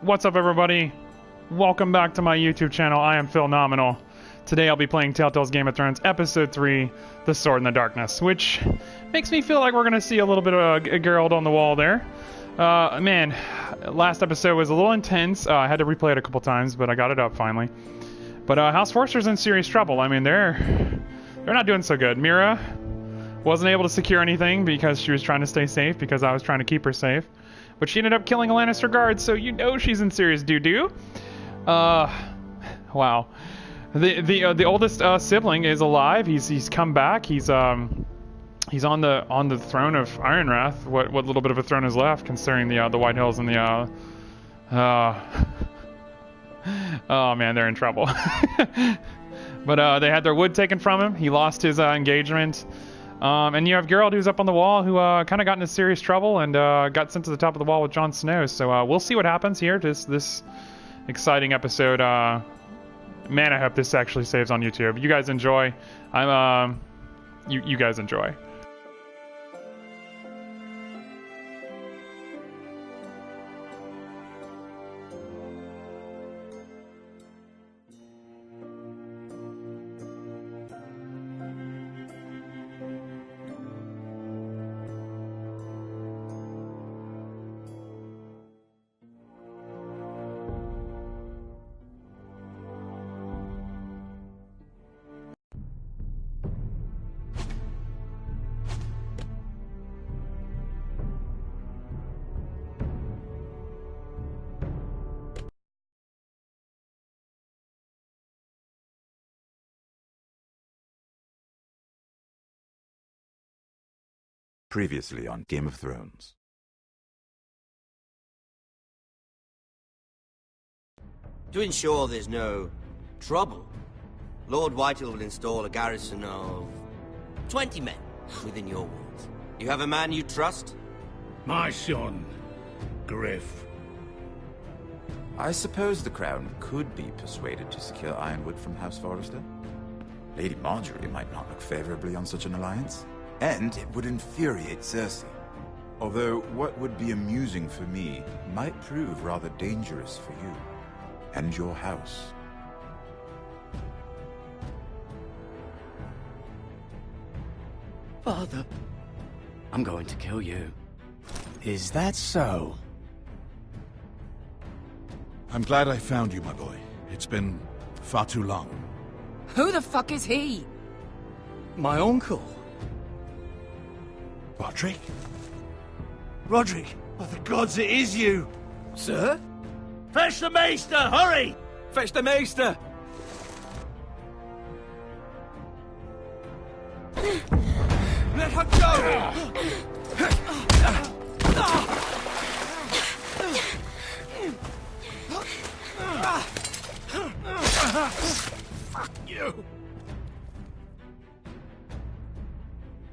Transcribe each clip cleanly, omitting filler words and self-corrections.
What's up, everybody? Welcome back to my YouTube channel. I am Phil Nominal. Today I'll be playing TellTale's Game of Thrones Episode 3, The Sword in the Darkness, which makes me feel like we're going to see a little bit of a Geralt on the wall there. Man, last episode was a little intense. I had to replay it a couple times, but I got it up finally. But House Forrester's in serious trouble. I mean, they're not doing so good. Mira wasn't able to secure anything because she was trying to stay safe, because I was trying to keep her safe. But she ended up killing a Lannister guard, so you know she's in serious doo-doo. Wow. The oldest sibling is alive. He's come back. He's on the throne of Ironrath. What little bit of a throne is left, considering the White Hills and the oh man, they're in trouble. But they had their wood taken from him. He lost his engagement. And you have Geralt, who's up on the wall, who kind of got into serious trouble and got sent to the top of the wall with Jon Snow. So we'll see what happens here. This exciting episode. Man, I hope this actually saves on YouTube. You guys enjoy. You guys enjoy. Previously on Game of Thrones. To ensure there's no trouble, Lord Whitehill will install a garrison of 20 men within your walls. You have a man you trust? My son, Griff. I suppose the Crown could be persuaded to secure Ironwood from House Forrester. Lady Marjorie might not look favorably on such an alliance. And it would infuriate Cersei. Although what would be amusing for me might prove rather dangerous for you and your house. Father, I'm going to kill you. Is that so? I'm glad I found you, my boy. It's been far too long. Who the fuck is he? My uncle. Roderick? Roderick! By the gods, it is you! Sir? Fetch the Maester, hurry! Fetch the Maester! Let her go! Fuck you!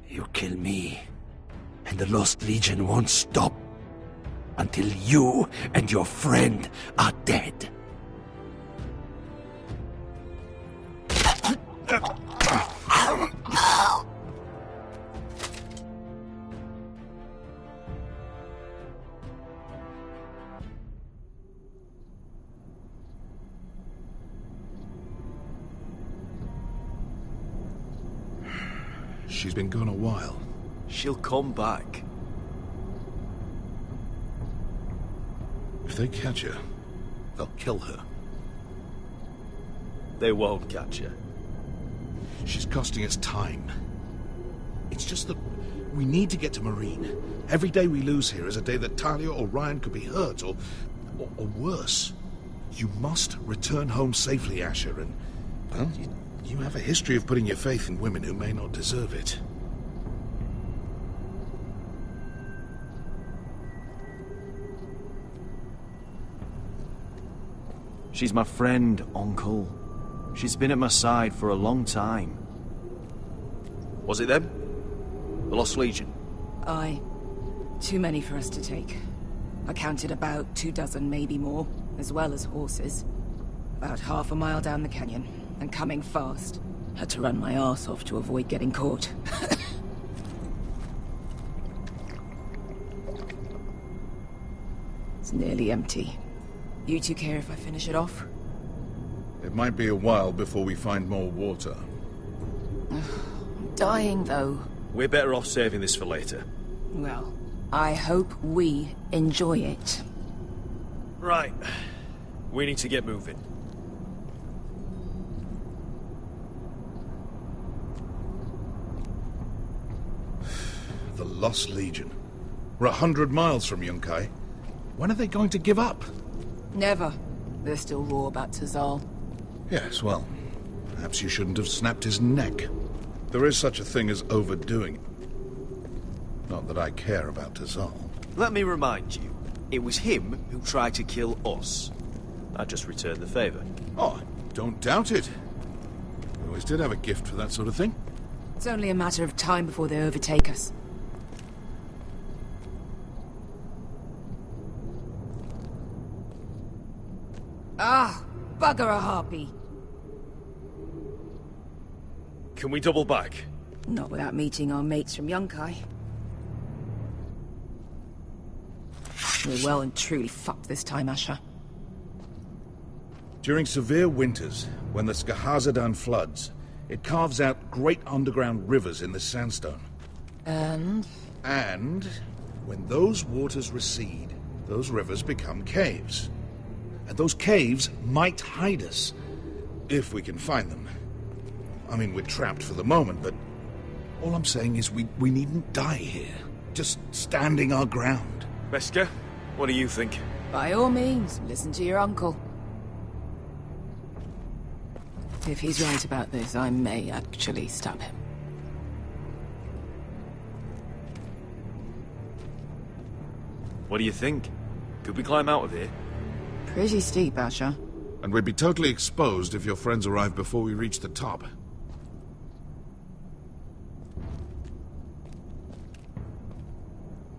You kill me, and the Lost Legion won't stop until you and your friend are dead. She's been gone a while. She'll come back. If they catch her, they'll kill her. They won't catch her. She's costing us time. It's just that we need to get to Marine. Every day we lose here is a day that Talia or Ryan could be hurt, or worse. You must return home safely, Asher, and, well, you have a history of putting your faith in women who may not deserve it. She's my friend, Uncle. She's been at my side for a long time. Was it them? The Lost Legion? Aye. Too many for us to take. I counted about 24, maybe more, as well as horses. About half a mile down the canyon, and coming fast. Had to run my arse off to avoid getting caught. It's nearly empty. You two care if I finish it off? It might be a while before we find more water. I'm dying, though. We're better off saving this for later. Well, I hope we enjoy it. Right. We need to get moving. The Lost Legion. We're 100 miles from Yunkai. When are they going to give up? Never. They're still raw about Tazal. Yes, well, perhaps you shouldn't have snapped his neck. There is such a thing as overdoing it. Not that I care about Tazal. Let me remind you, it was him who tried to kill us. I just returned the favor. Oh, don't doubt it. We always did have a gift for that sort of thing. It's only a matter of time before they overtake us. Ah, bugger a harpy. Can we double back? Not without meeting our mates from Yunkai. We're well and truly fucked this time, Asher. During severe winters, when the Skahazadan floods, it carves out great underground rivers in the sandstone. And when those waters recede, those rivers become caves. And those caves might hide us, if we can find them. I mean, we're trapped for the moment, but all I'm saying is we needn't die here. Just standing our ground. Beskar, what do you think? by all means, listen to your uncle. If he's right about this, I may actually stop him. What do you think? Could we climb out of here? Pretty steep, Asher. And we'd be totally exposed if your friends arrived before we reached the top.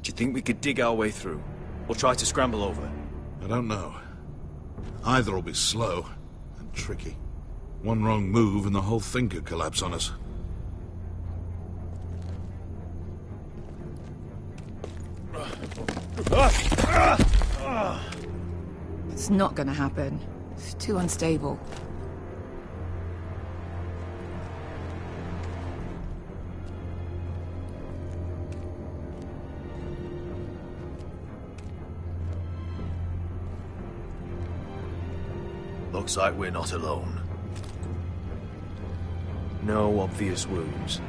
Do you think we could dig our way through? Or try to scramble over? I don't know. Either will be slow and tricky. One wrong move and the whole thing could collapse on us. It's not gonna happen. It's too unstable. Looks like we're not alone. No obvious wounds.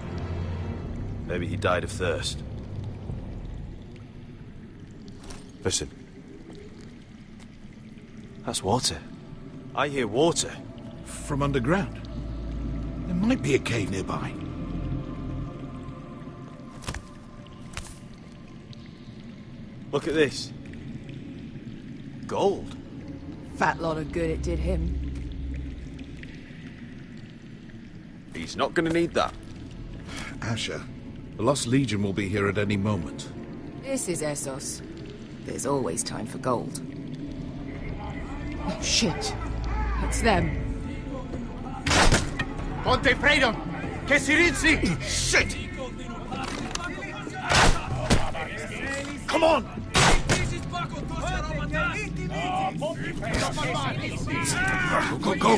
Maybe he died of thirst. Listen. That's water. I hear water. From underground. There might be a cave nearby. Look at this. Gold. Fat lot of good it did him. He's not gonna need that. Asher, the Lost Legion will be here at any moment. This is Essos. There's always time for gold. Oh, shit. It's them. Ponte freedom! Che si rizzi! Shit! Come on! Go, go!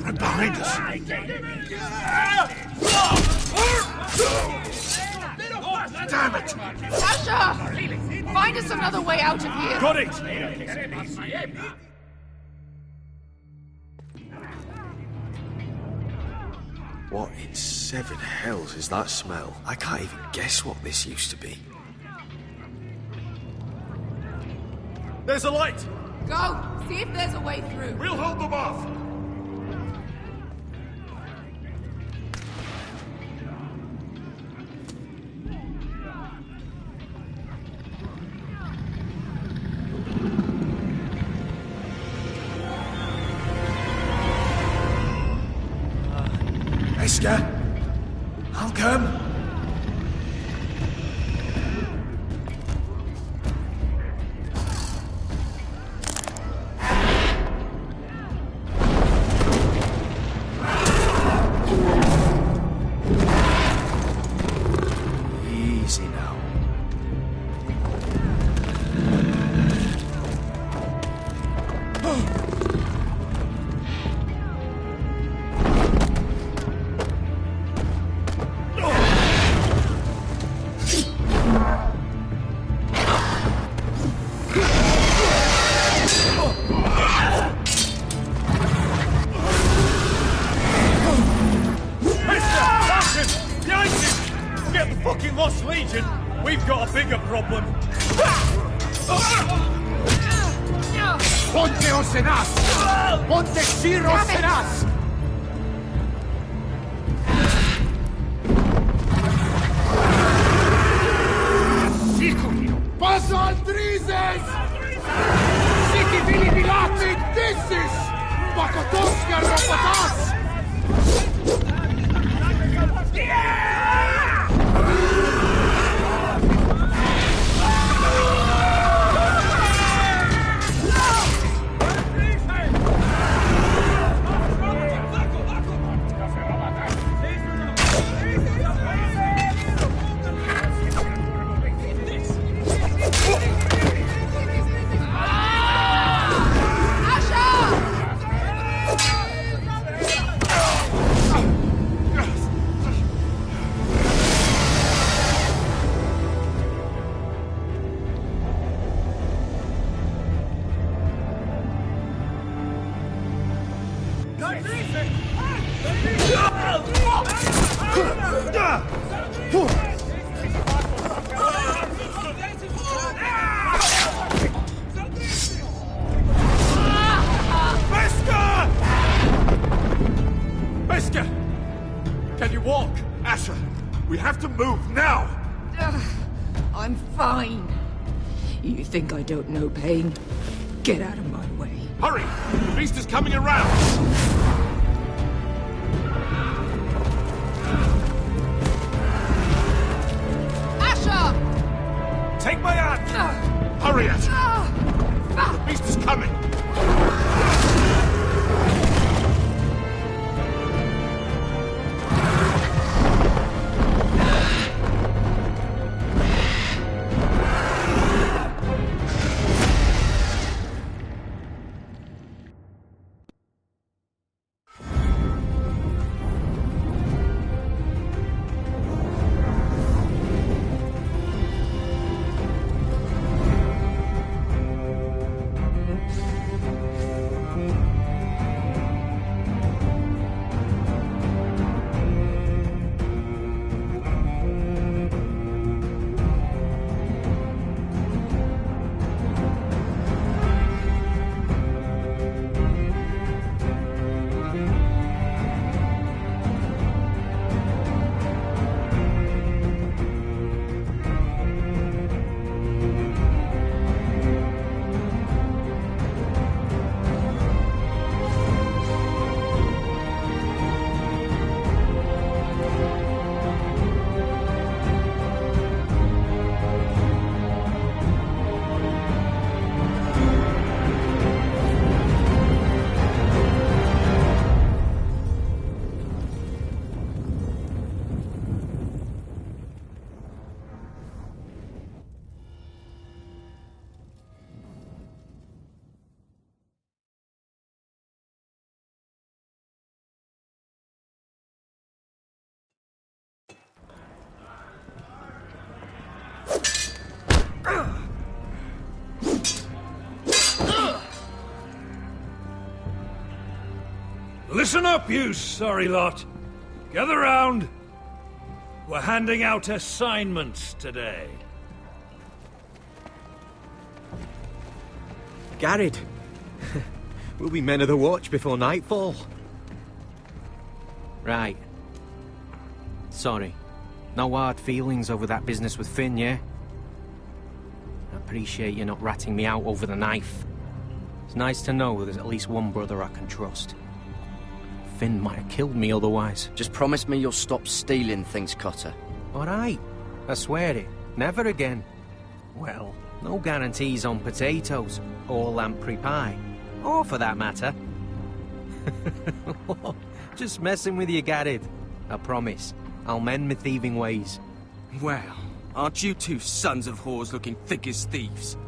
Right behind us! Damn it! Asher! Find us another way out of here! Got it! What in seven hells is that smell? I can't even guess what this used to be. There's a light! Go! See if there's a way through. We'll hold them off! Beskar! I'll come! Easy now. We've got a bigger problem. Ponteos en us! Ponte Shiros en us! Pasa al Drizes! Siki Vili Vilati Disis! Bakotoska Robotas! Can you walk? Asher, we have to move now! I'm fine. You think I don't know pain? Get out of my way. Hurry! The beast is coming around! Asher! Take my hand! Hurry, Asher! The beast is coming! Listen up, you sorry lot. Gather round. We're handing out assignments today. Garrett. We'll be men of the watch before nightfall. Right. Sorry. No hard feelings over that business with Finn, yeah? I appreciate you not ratting me out over the knife. It's nice to know there's at least one brother I can trust. Finn might have killed me otherwise. Just promise me you'll stop stealing things, Cotter. All right. I swear it. Never again. Well, no guarantees on potatoes, or lamprey pie. Or for that matter. Just messing with you, Garrett. I promise. I'll mend my thieving ways. Well, aren't you two sons of whores looking thick as thieves?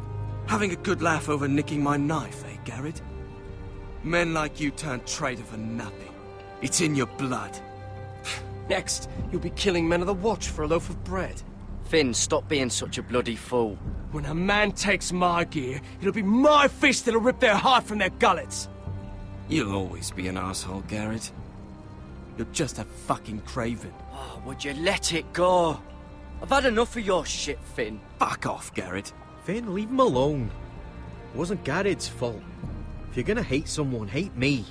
Having a good laugh over nicking my knife, eh, Garrett? Men like you turn traitor for nothing. It's in your blood. Next, you'll be killing men of the Watch for a loaf of bread. Finn, stop being such a bloody fool. When a man takes my gear, it'll be my fist that'll rip their heart from their gullets. You'll always be an asshole, Garrett. You're just a fucking craven. Oh, would you let it go? I've had enough of your shit, Finn. Fuck off, Garrett. Finn, leave him alone. It wasn't Garrett's fault. If you're gonna hate someone, hate me.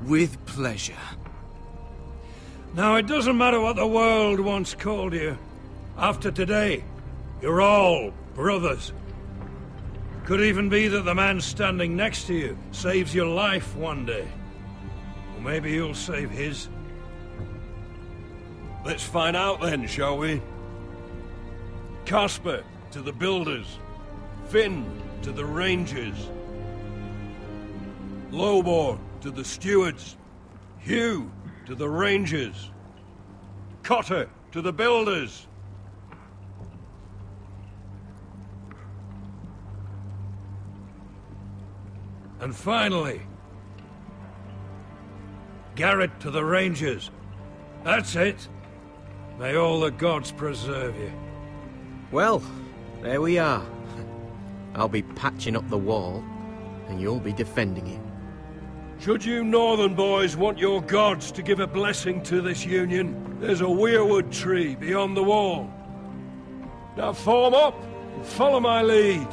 With pleasure. Now, it doesn't matter what the world once called you. After today, you're all brothers. Could even be that the man standing next to you saves your life one day. Or maybe you'll save his. Let's find out then, shall we? Casper to the builders. Finn to the rangers. Lobor to the stewards. Hugh to the rangers. Cotter to the builders. And finally, Garrett to the rangers. That's it. May all the gods preserve you. Well, there we are. I'll be patching up the wall, and you'll be defending it. Should you northern boys want your gods to give a blessing to this union, there's a weirwood tree beyond the wall. Now form up and follow my lead.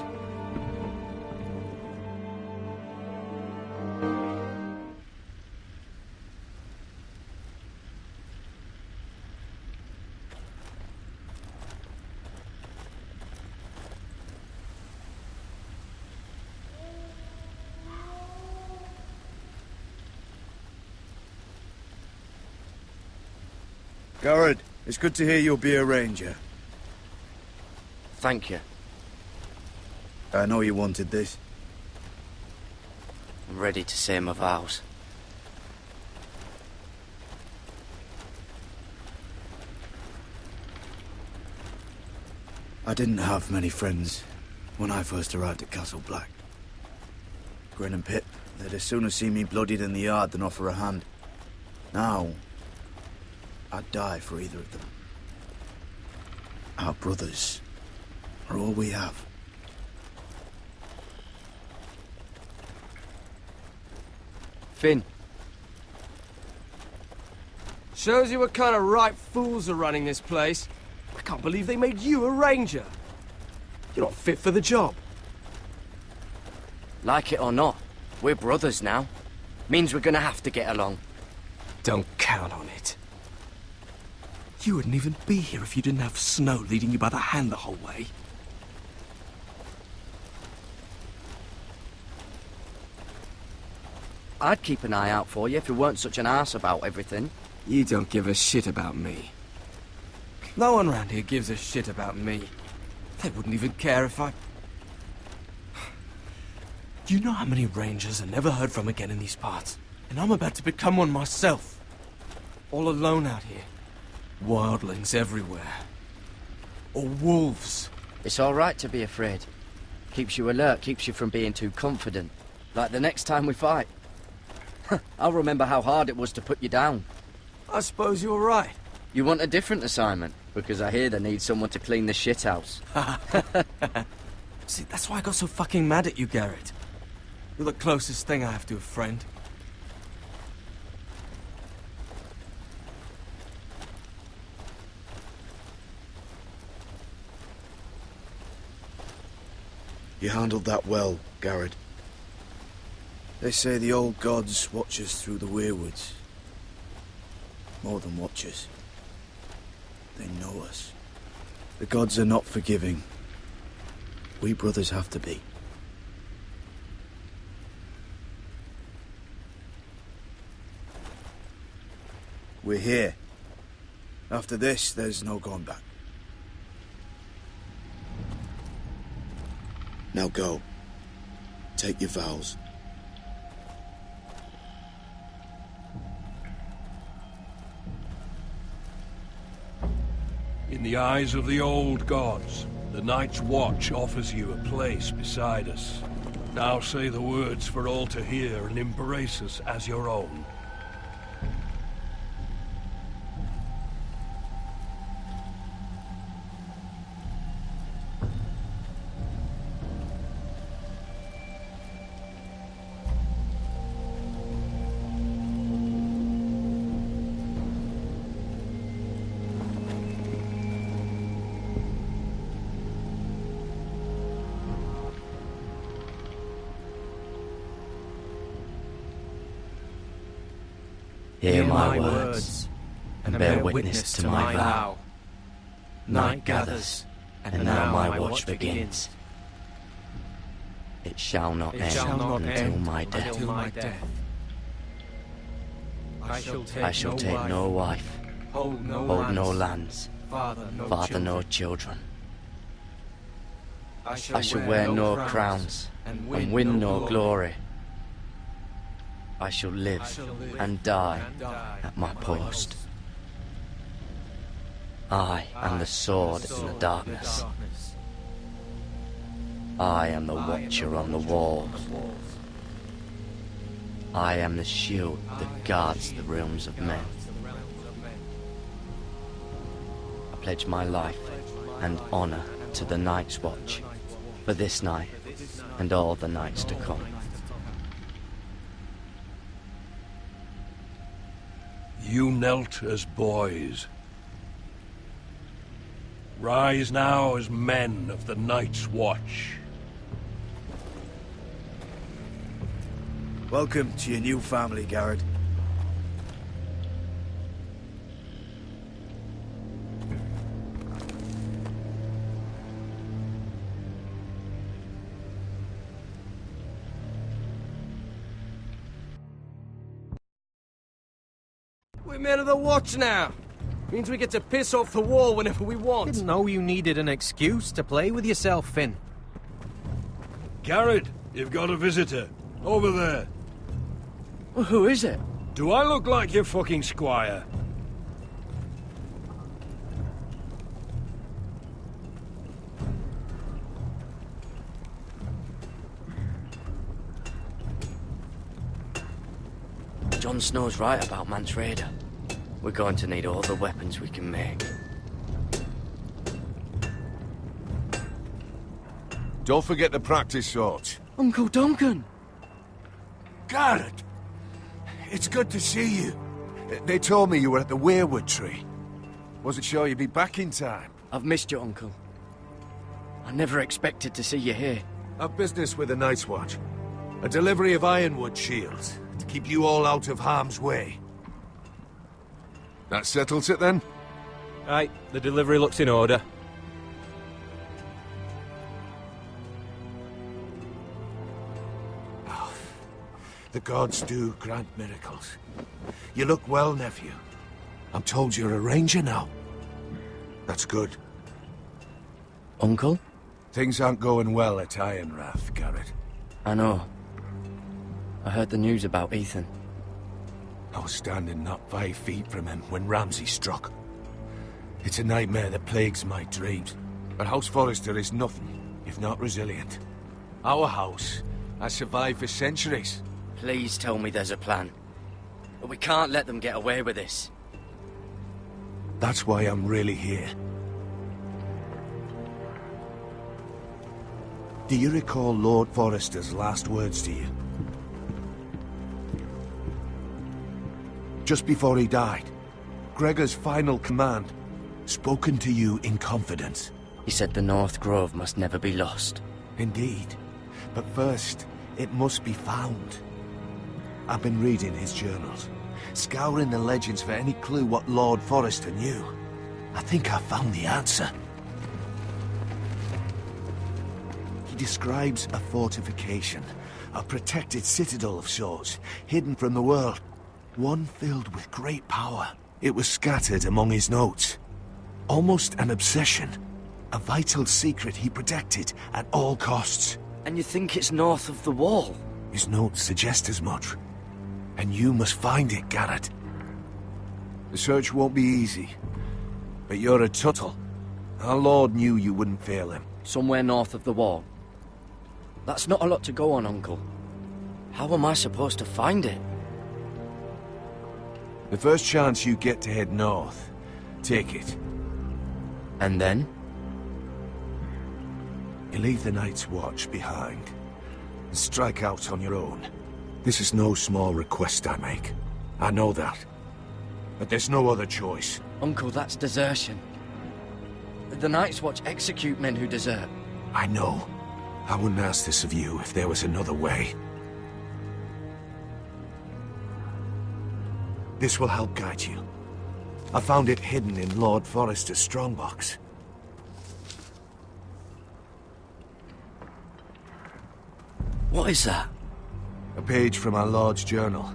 Garrett, it's good to hear you'll be a ranger. Thank you. I know you wanted this. I'm ready to say my vows. I didn't have many friends when I first arrived at Castle Black. Grin and Pip, they'd as soon have seen me bloodied in the yard than offer a hand. Now, I'd die for either of them. Our brothers are all we have. Finn. Shows you what kind of ripe fools are running this place. I can't believe they made you a ranger. You're not fit for the job. Like it or not, we're brothers now. Means we're gonna have to get along. Don't count on it. You wouldn't even be here if you didn't have Snow leading you by the hand the whole way. I'd keep an eye out for you if you weren't such an arse about everything. You don't give a shit about me. No one around here gives a shit about me. They wouldn't even care if I... Do you know how many rangers are never heard from again in these parts? And I'm about to become one myself. All alone out here. Wildlings everywhere. Or wolves. It's all right to be afraid. Keeps you alert, keeps you from being too confident. Like the next time we fight. I'll remember how hard it was to put you down. I suppose you're right. You want a different assignment? Because I hear they need someone to clean the shithouse. See, that's why I got so fucking mad at you, Garrett. You're the closest thing I have to a friend. You handled that well, Garrett. They say the old gods watch us through the weirwoods. More than watch us. They know us. The gods are not forgiving. We brothers have to be. We're here. After this, there's no going back. Now go. Take your vows. In the eyes of the old gods, the Night's Watch offers you a place beside us. Now say the words for all to hear and embrace us as your own. Hear my words, and bear witness to my vow. Night gathers, and now my watch begins. It shall not end until my death. I shall take no wife, hold no lands, father no children. I shall wear no crowns, and win no glory. I shall live and die at my post. I am the sword in the darkness. I am the watcher on the walls. I am the shield that guards the realms of men. I pledge my life and honor to the Night's Watch for this night and all the nights to come. You knelt as boys. Rise now as men of the Night's Watch. Welcome to your new family, Garrett. We're men of the watch now. Means we get to piss off the wall whenever we want. Didn't know you needed an excuse to play with yourself, Finn. Garrett, you've got a visitor. Over there. Well, who is it? Do I look like your fucking squire? Jon Snow's right about Mance Rayder. We're going to need all the weapons we can make. Don't forget the practice swords. Uncle Duncan! Garrett! It's good to see you. They told me you were at the weirwood tree. Wasn't sure you'd be back in time. I've missed you, Uncle. I never expected to see you here. I've business with the Night's Watch. A delivery of ironwood shields to keep you all out of harm's way. That settles it then? Right, the delivery looks in order. The gods do grant miracles. You look well, nephew. I'm told you're a ranger now. That's good. Uncle? Things aren't going well at Ironrath, Garrett. I know. I heard the news about Ethan. I was standing not 5 feet from him when Ramsay struck. It's a nightmare that plagues my dreams. But House Forrester is nothing if not resilient. Our house has survived for centuries. Please tell me there's a plan. But we can't let them get away with this. That's why I'm really here. Do you recall Lord Forrester's last words to you? Just before he died, Gregor's final command, spoken to you in confidence. He said the North Grove must never be lost. Indeed. But first, it must be found. I've been reading his journals, scouring the legends for any clue what Lord Forrester knew. I think I found the answer. He describes a fortification, a protected citadel of sorts, hidden from the world. One filled with great power. It was scattered among his notes. Almost an obsession. A vital secret he protected at all costs. And you think it's north of the wall? His notes suggest as much. And you must find it, Garrett. The search won't be easy. But you're a Tuttle. Our Lord knew you wouldn't fail him. Somewhere north of the wall. That's not a lot to go on, Uncle. How am I supposed to find it? The first chance you get to head north, take it. And then? You leave the Night's Watch behind, and strike out on your own. This is no small request I make. I know that. But there's no other choice. Uncle, that's desertion. The Night's Watch execute men who desert. I know. I wouldn't ask this of you if there was another way. This will help guide you. I found it hidden in Lord Forrester's strongbox. What is that? A page from our Lord's journal.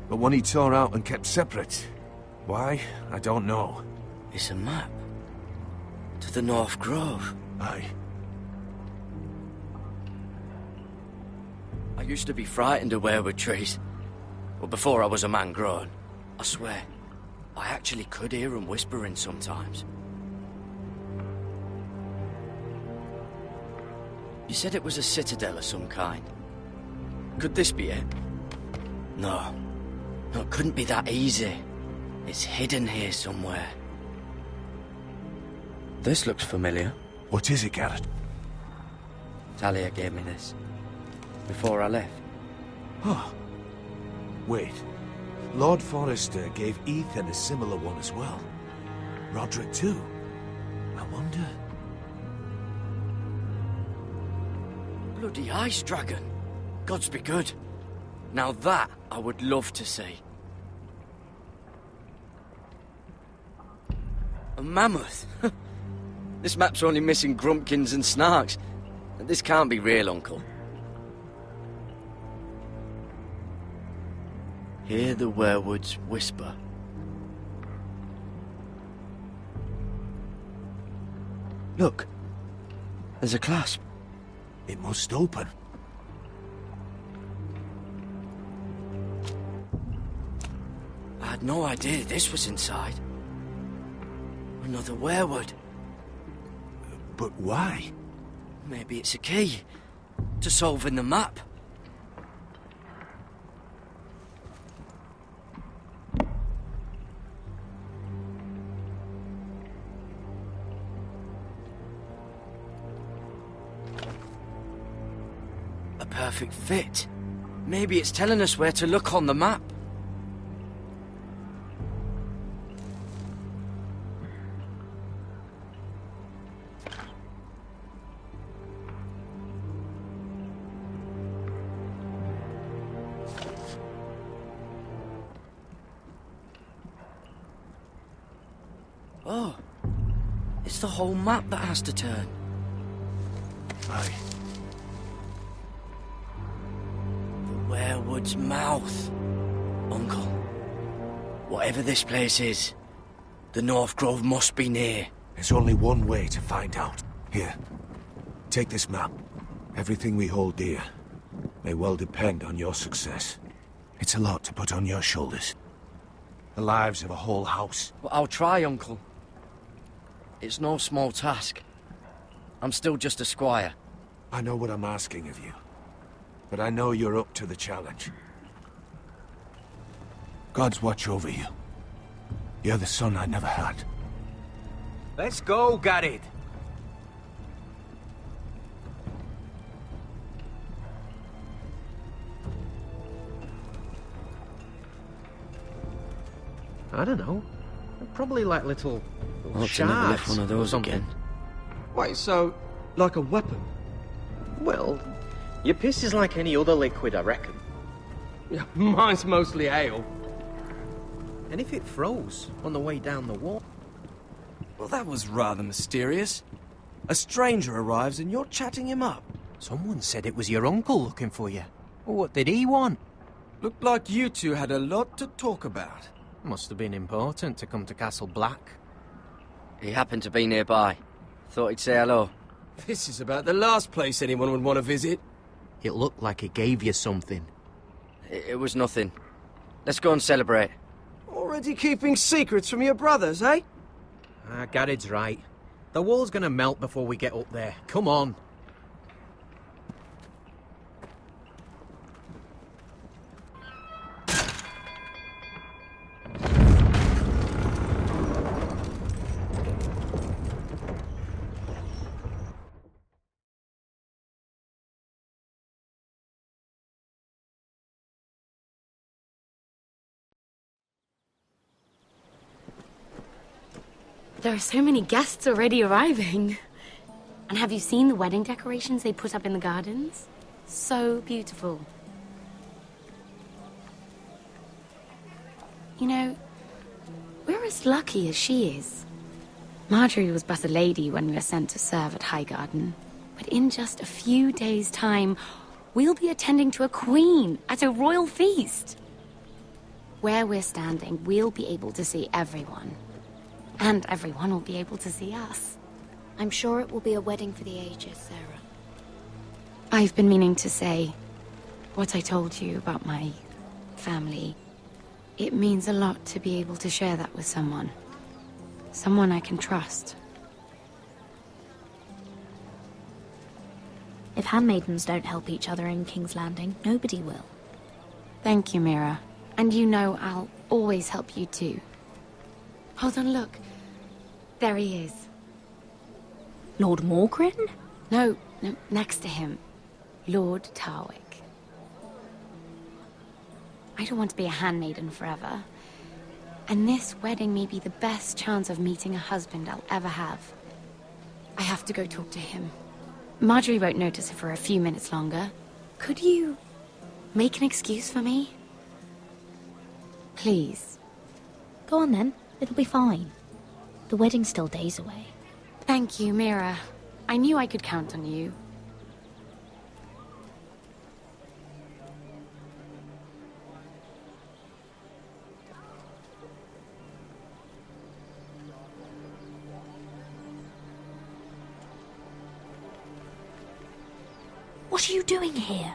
But one he tore out and kept separate. Why? I don't know. It's a map. To the North Grove. Aye. I used to be frightened of weirwood trees. Well, before I was a man grown. I swear, I actually could hear them whispering sometimes. You said it was a citadel of some kind. Could this be it? No. No, it couldn't be that easy. It's hidden here somewhere. This looks familiar. What is it, Garrett? Talia gave me this. Before I left. Oh. Wait. Lord Forrester gave Ethan a similar one as well. Roderick too. I wonder... Bloody ice dragon. Gods be good. Now that I would love to see. A mammoth. This map's only missing grumpkins and snarks. This can't be real, Uncle. Hear the werewoods whisper. Look. There's a clasp. It must open. I had no idea this was inside. Another werewood. But why? Maybe it's a key to solving the map. A perfect fit. Maybe it's telling us where to look on the map. Oh, it's the whole map that has to turn. Aye. The werewood's mouth. Uncle, whatever this place is, the North Grove must be near. There's only one way to find out. Here, take this map. Everything we hold dear may well depend on your success. It's a lot to put on your shoulders. The lives of a whole house. Well, I'll try, Uncle. It's no small task. I'm still just a squire. I know what I'm asking of you, but I know you're up to the challenge. Gods watch over you. You're the son I never had. Let's go, Garrett. I don't know. They're probably like little I'll shards never lift one of or those something. again. Wait, so, like a weapon? Well, your piss is like any other liquid, I reckon. Yeah, mine's mostly ale. And if it froze on the way down the wall? Well, that was rather mysterious. A stranger arrives and you're chatting him up. Someone said it was your uncle looking for you. Well, what did he want? Looked like you two had a lot to talk about. Must have been important to come to Castle Black. He happened to be nearby. Thought he'd say hello. This is about the last place anyone would want to visit. It looked like he gave you something. It was nothing. Let's go and celebrate. Already keeping secrets from your brothers, eh? Garrett's right. The wall's gonna melt before we get up there. Come on. There are so many guests already arriving. And have you seen the wedding decorations they put up in the gardens? So beautiful. You know, we're as lucky as she is. Marjorie was but a lady when we were sent to serve at Highgarden. But in just a few days' time, we'll be attending to a queen at a royal feast. Where we're standing, we'll be able to see everyone. And everyone will be able to see us. I'm sure it will be a wedding for the ages, Sarah. I've been meaning to say what I told you about my family. It means a lot to be able to share that with someone. Someone I can trust. If handmaidens don't help each other in King's Landing, nobody will. Thank you, Mira. And you know I'll always help you too. Hold on, look. There he is. Lord Morgrin? No, next to him. Lord Tarwick. I don't want to be a handmaiden forever. And this wedding may be the best chance of meeting a husband I'll ever have. I have to go talk to him. Marjorie won't notice it for a few minutes longer. Could you make an excuse for me? Please. Go on then. It'll be fine. The wedding's still days away. Thank you, Mira. I knew I could count on you. What are you doing here?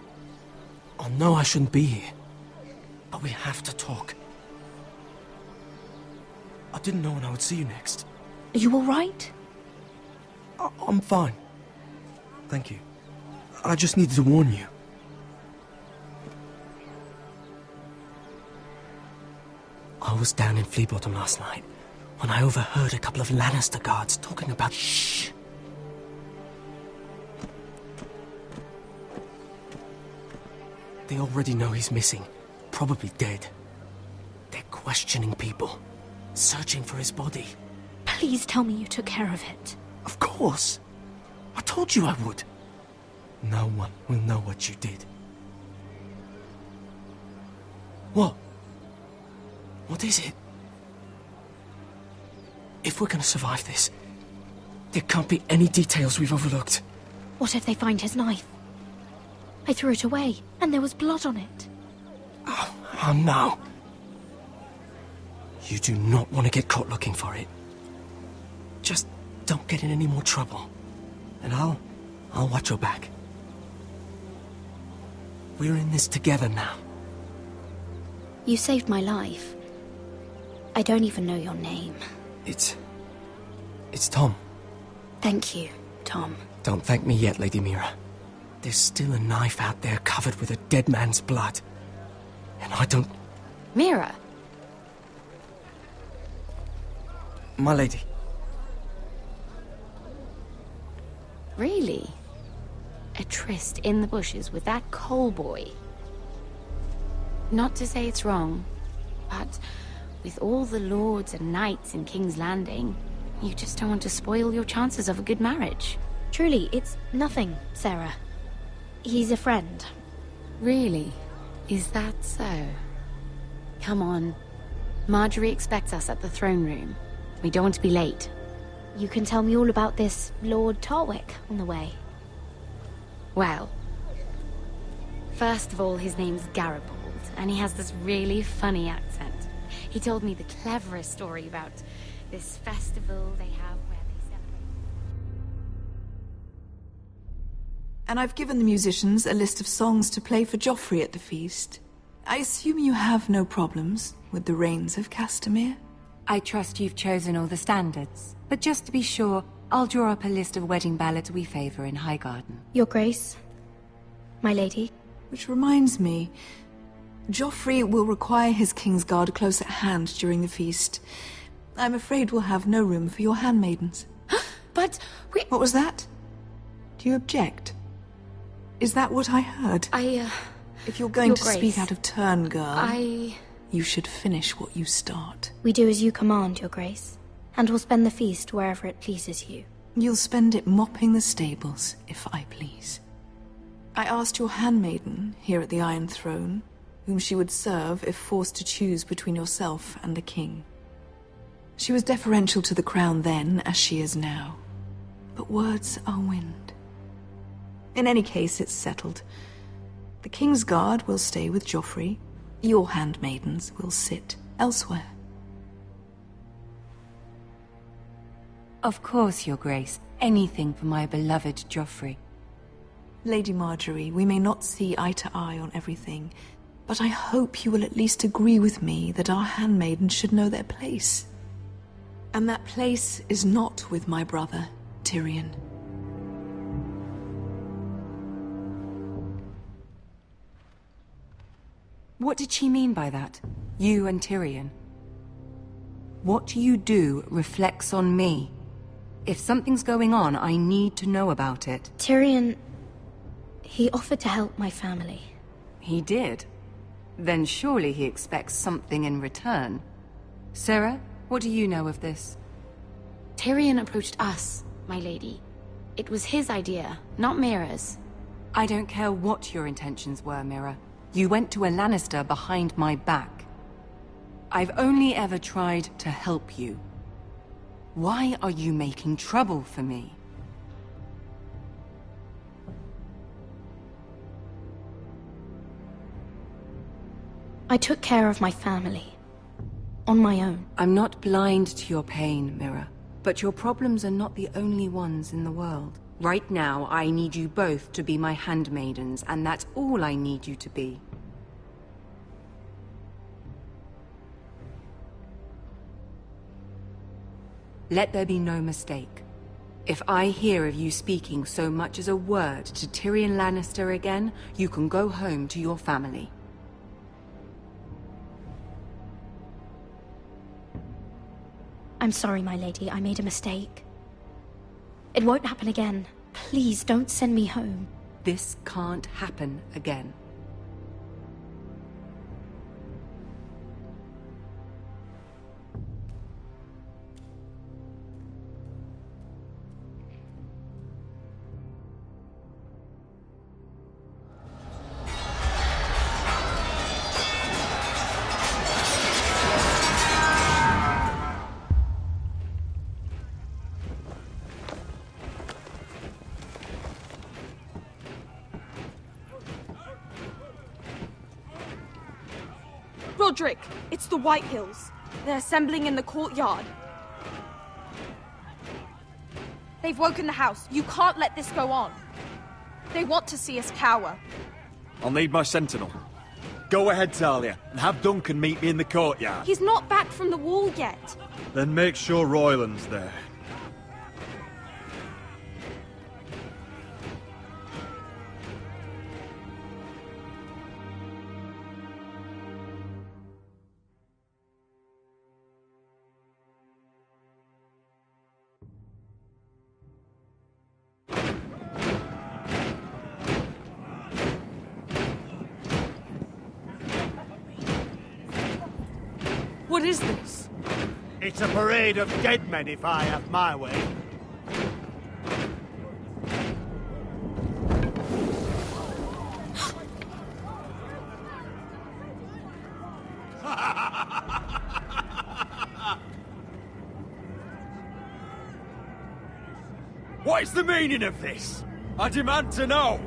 I know I shouldn't be here, but we have to talk. I didn't know when I would see you next. Are you all right? I'm fine. Thank you. I just needed to warn you. I was down in Fleabottom last night when I overheard a couple of Lannister guards talking about... Shh! They already know he's missing. Probably dead. They're questioning people. Searching for his body. Please tell me you took care of it. Of course. I told you I would. No one will know what you did. What? What is it? If we're gonna survive this, there can't be any details we've overlooked. What if they find his knife? I threw it away, and there was blood on it. Oh no. You do not want to get caught looking for it. Just don't get in any more trouble. And I'll watch your back. We're in this together now. You saved my life. I don't even know your name. It's Tom. Thank you, Tom. Don't thank me yet, Lady Mira. There's still a knife out there covered with a dead man's blood. And I don't... Mira! My lady. Really? A tryst in the bushes with that coal boy? Not to say it's wrong, but with all the lords and knights in King's Landing, you just don't want to spoil your chances of a good marriage. Truly, it's nothing, Sarah. He's a friend. Really? Is that so? Come on. Marjorie expects us at the throne room. We don't want to be late. You can tell me all about this Lord Tarwick on the way. Well, first of all, his name's Garibaldi, and he has this really funny accent. He told me the cleverest story about this festival they have where they celebrate. And I've given the musicians a list of songs to play for Joffrey at the feast. I assume you have no problems with the Rains of Castamere? I trust you've chosen all the standards. But just to be sure, I'll draw up a list of wedding ballads we favor in Highgarden. Your Grace, my lady. Which reminds me, Joffrey will require his Kingsguard close at hand during the feast. I'm afraid we'll have no room for your handmaidens. But we... What was that? Do you object? Is that what I heard? If you're going to speak out of turn, girl... You should finish what you start. We do as you command, Your Grace. And will spend the feast wherever it pleases you. You'll spend it mopping the stables, if I please. I asked your handmaiden here at the Iron Throne whom she would serve if forced to choose between yourself and the king. She was deferential to the crown then, as she is now. But words are wind. In any case, it's settled. The King's Guard will stay with Joffrey. Your handmaidens will sit elsewhere. Of course, Your Grace. Anything for my beloved Joffrey. Lady Marjorie, we may not see eye to eye on everything, but I hope you will at least agree with me that our handmaidens should know their place. And that place is not with my brother, Tyrion. What did she mean by that? You and Tyrion? What you do reflects on me. If something's going on, I need to know about it. Tyrion... he offered to help my family. He did? Then surely he expects something in return. Sarah, what do you know of this? Tyrion approached us, my lady. It was his idea, not Mira's. I don't care what your intentions were, Mira. You went to a Lannister behind my back. I've only ever tried to help you. Why are you making trouble for me? I took care of my family. On my own. I'm not blind to your pain, Mira. But your problems are not the only ones in the world. Right now, I need you both to be my handmaidens, and that's all I need you to be. Let there be no mistake. If I hear of you speaking so much as a word to Tyrion Lannister again, you can go home to your family. I'm sorry, my lady. I made a mistake. It won't happen again. Please, don't send me home. This can't happen again. Roderick, it's the White Hills. They're assembling in the courtyard. They've woken the house. You can't let this go on. They want to see us cower. I'll need my sentinel. Go ahead, Talia, and have Duncan meet me in the courtyard. He's not back from the wall yet. Then make sure Royland's there. What is this? It's a parade of dead men, if I have my way. What is the meaning of this? I demand to know!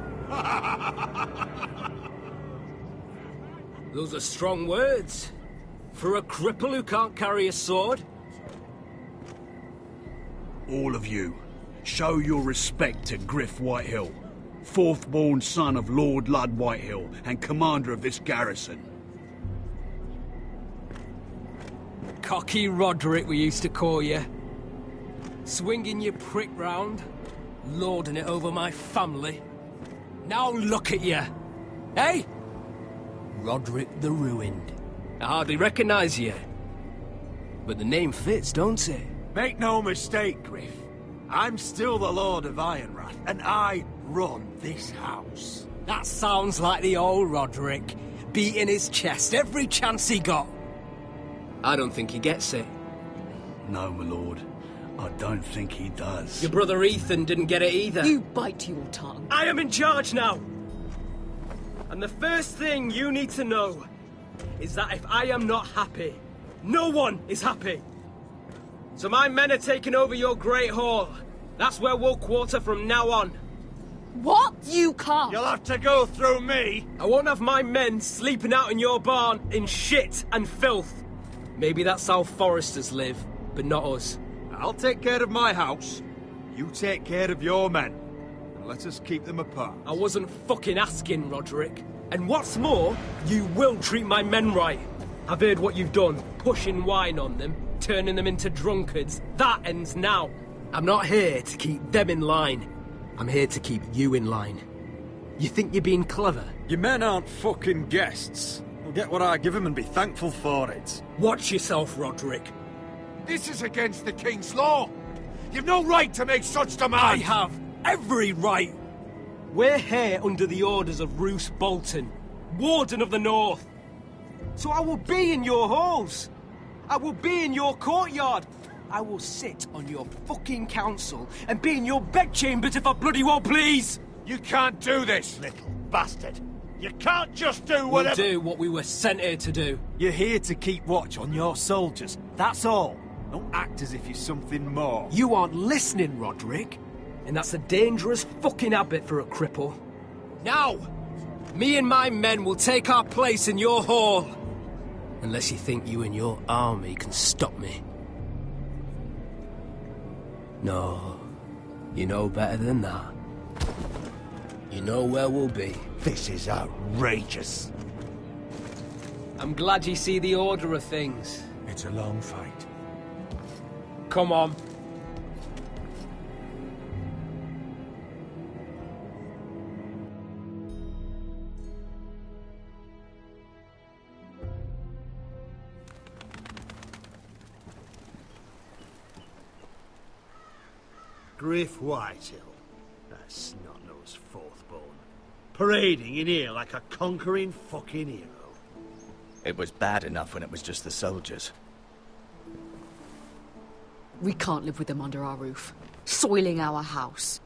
Those are strong words. For a cripple who can't carry a sword? All of you, show your respect to Griff Whitehill, fourth-born son of Lord Ludd Whitehill and commander of this garrison. Cocky Roderick, we used to call you. Swinging your prick round, lording it over my family. Now look at you! Hey? Roderick the Ruined. I hardly recognize you. But the name fits, don't it? Make no mistake, Griff. I'm still the Lord of Ironrath, and I run this house. That sounds like the old Roderick, beating his chest every chance he got. I don't think he gets it. No, my lord. I don't think he does. Your brother Ethan didn't get it either. You bite your tongue. I am in charge now! And the first thing you need to know is that if I am not happy, no one is happy. So my men are taking over your Great Hall. That's where we'll quarter from now on. What? You can't! You'll have to go through me! I won't have my men sleeping out in your barn in shit and filth. Maybe that's how Forresters live, but not us. I'll take care of my house. You take care of your men. And let us keep them apart. I wasn't fucking asking, Roderick. And what's more, you will treat my men right. I've heard what you've done, pushing wine on them, turning them into drunkards. That ends now. I'm not here to keep them in line. I'm here to keep you in line. You think you're being clever? Your men aren't fucking guests. They'll get what I give them and be thankful for it. Watch yourself, Roderick. This is against the King's law. You've no right to make such demands. I have every right. We're here under the orders of Roose Bolton, Warden of the North. So I will be in your halls. I will be in your courtyard. I will sit on your fucking council and be in your bedchambers if I bloody well please. You can't do this, Little bastard. You can't just do whatever... We'll do what we were sent here to do. You're here to keep watch on your soldiers. That's all. Don't act as if you're something more. You aren't listening, Roderick. And that's a dangerous fucking habit for a cripple. Now, me and my men will take our place in your hall. Unless you think you and your army can stop me. No, you know better than that. You know where we'll be. This is outrageous. I'm glad you see the order of things. It's a long fight. Come on. Griff Whitehill, that snot-nosed fourth-born, parading in here like a conquering fucking hero. It was bad enough when it was just the soldiers. We can't live with them under our roof, soiling our house.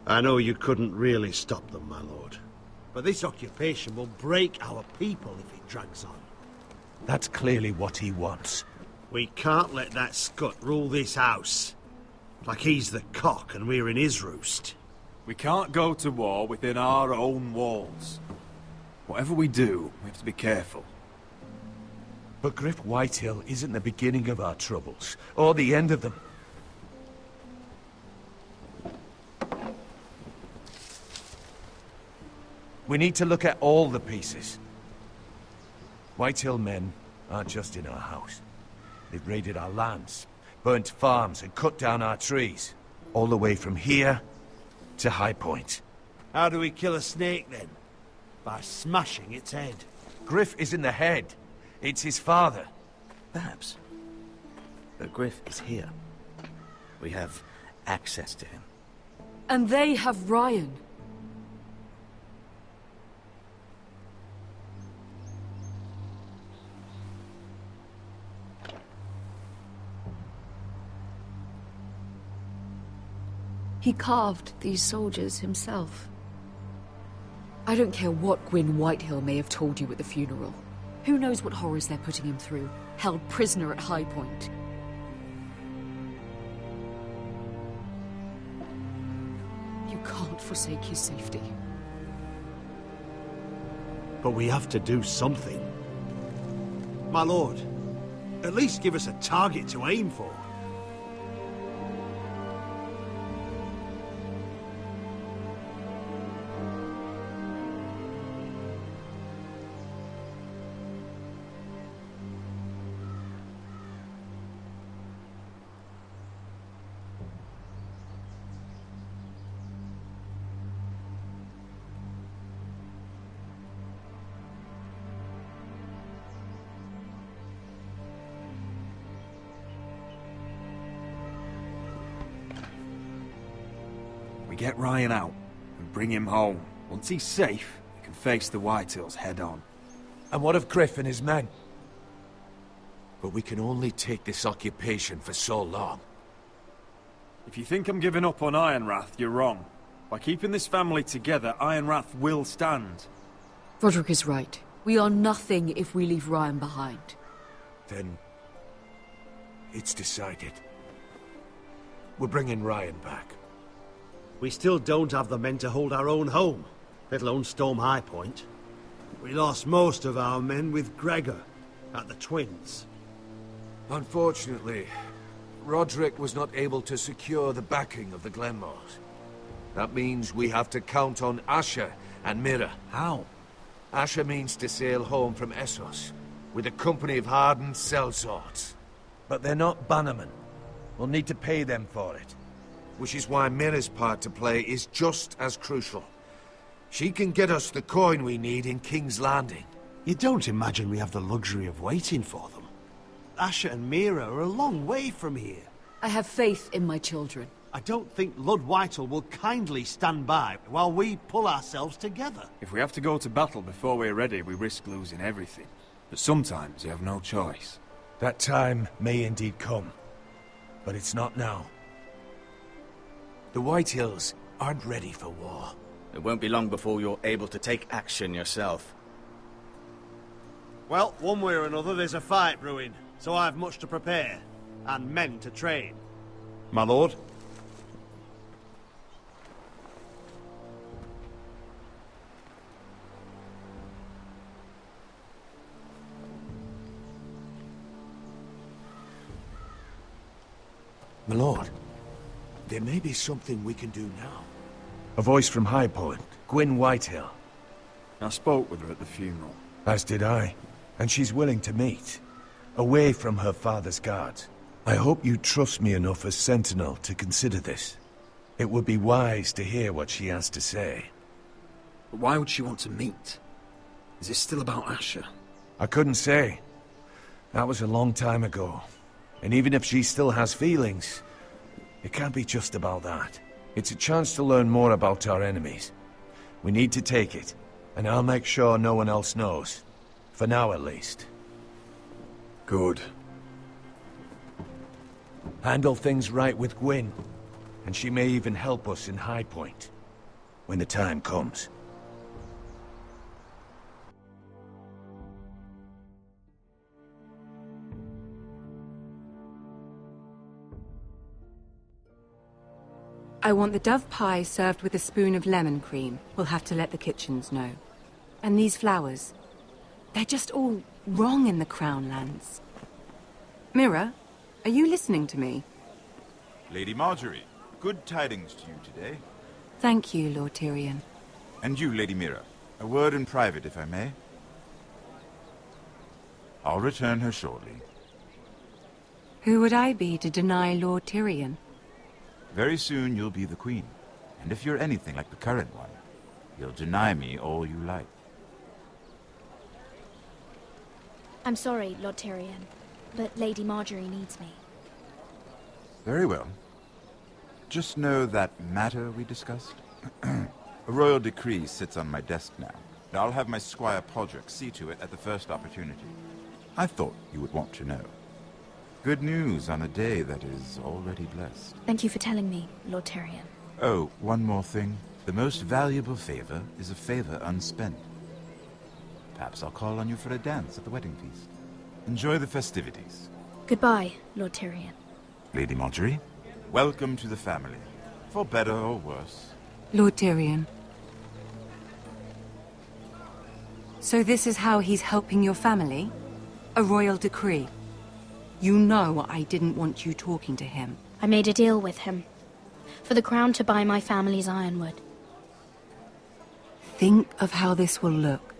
I know you couldn't really stop them, my lord. But this occupation will break our people if it drags on. That's clearly what he wants. We can't let that scut rule this house. Like he's the cock and we're in his roost. We can't go to war within our own walls. Whatever we do, we have to be careful. But Griff Whitehill isn't the beginning of our troubles, or the end of them. We need to look at all the pieces. Whitehill men aren't just in our house. They've raided our lands, burnt farms and cut down our trees. All the way from here to High Point. How do we kill a snake then? By smashing its head. Griff isn't the head. It's his father. Perhaps. But Griff is here. We have access to him. And they have Ryan. He carved these soldiers himself. I don't care what Gwyn Whitehill may have told you at the funeral. Who knows what horrors they're putting him through, held prisoner at High Point. You can't forsake his safety. But we have to do something. My lord, at least give us a target to aim for. Get Ryan out and bring him home. Once he's safe, he can face the Whitehills head on. And what of Griff and his men? But we can only take this occupation for so long. If you think I'm giving up on Ironrath, you're wrong. By keeping this family together, Ironrath will stand. Roderick is right. We are nothing if we leave Ryan behind. Then... it's decided. We're bringing Ryan back. We still don't have the men to hold our own home, let alone storm High Point. We lost most of our men with Gregor at the Twins. Unfortunately, Roderick was not able to secure the backing of the Glenmores. That means we have to count on Asher and Mira. How? Asher means to sail home from Essos, with a company of hardened sellswords. But they're not bannermen. We'll need to pay them for it. Which is why Mira's part to play is just as crucial. She can get us the coin we need in King's Landing. You don't imagine we have the luxury of waiting for them? Asher and Mira are a long way from here. I have faith in my children. I don't think Lord Whitehall will kindly stand by while we pull ourselves together. If we have to go to battle before we're ready, we risk losing everything. But sometimes you have no choice. That time may indeed come, but it's not now. The Whitehills aren't ready for war. It won't be long before you're able to take action yourself. Well, one way or another, there's a fight brewing, so I have much to prepare, and men to train. My lord? My lord, there may be something we can do now. A voice from High Point, Gwyn Whitehill. I spoke with her at the funeral. As did I. And she's willing to meet. Away from her father's guards. I hope you trust me enough as Sentinel to consider this. It would be wise to hear what she has to say. But why would she want to meet? Is this still about Asher? I couldn't say. That was a long time ago. And even if she still has feelings, it can't be just about that. It's a chance to learn more about our enemies. We need to take it, and I'll make sure no one else knows. For now, at least. Good. Handle things right with Gwyn, and she may even help us in High Point, when the time comes. I want the dove pie served with a spoon of lemon cream. We'll have to let the kitchens know. And these flowers. They're just all wrong in the Crown lands. Mira, are you listening to me? Lady Marjorie, good tidings to you today. Thank you, Lord Tyrion. And you, Lady Mira. A word in private, if I may. I'll return her shortly. Who would I be to deny Lord Tyrion? Very soon you'll be the queen. And if you're anything like the current one, you'll deny me all you like. I'm sorry, Lord Tyrion, but Lady Marjorie needs me. Very well. Just know that matter we discussed? A royal decree sits on my desk now. And I'll have my squire Podrick see to it at the first opportunity. I thought you would want to know. Good news on a day that is already blessed. Thank you for telling me, Lord Tyrion. Oh, one more thing. The most valuable favor is a favor unspent. Perhaps I'll call on you for a dance at the wedding feast. Enjoy the festivities. Goodbye, Lord Tyrion. Lady Marjorie, welcome to the family. For better or worse. Lord Tyrion. So this is how he's helping your family? A royal decree? You know I didn't want you talking to him. I made a deal with him. For the crown to buy my family's ironwood. Think of how this will look.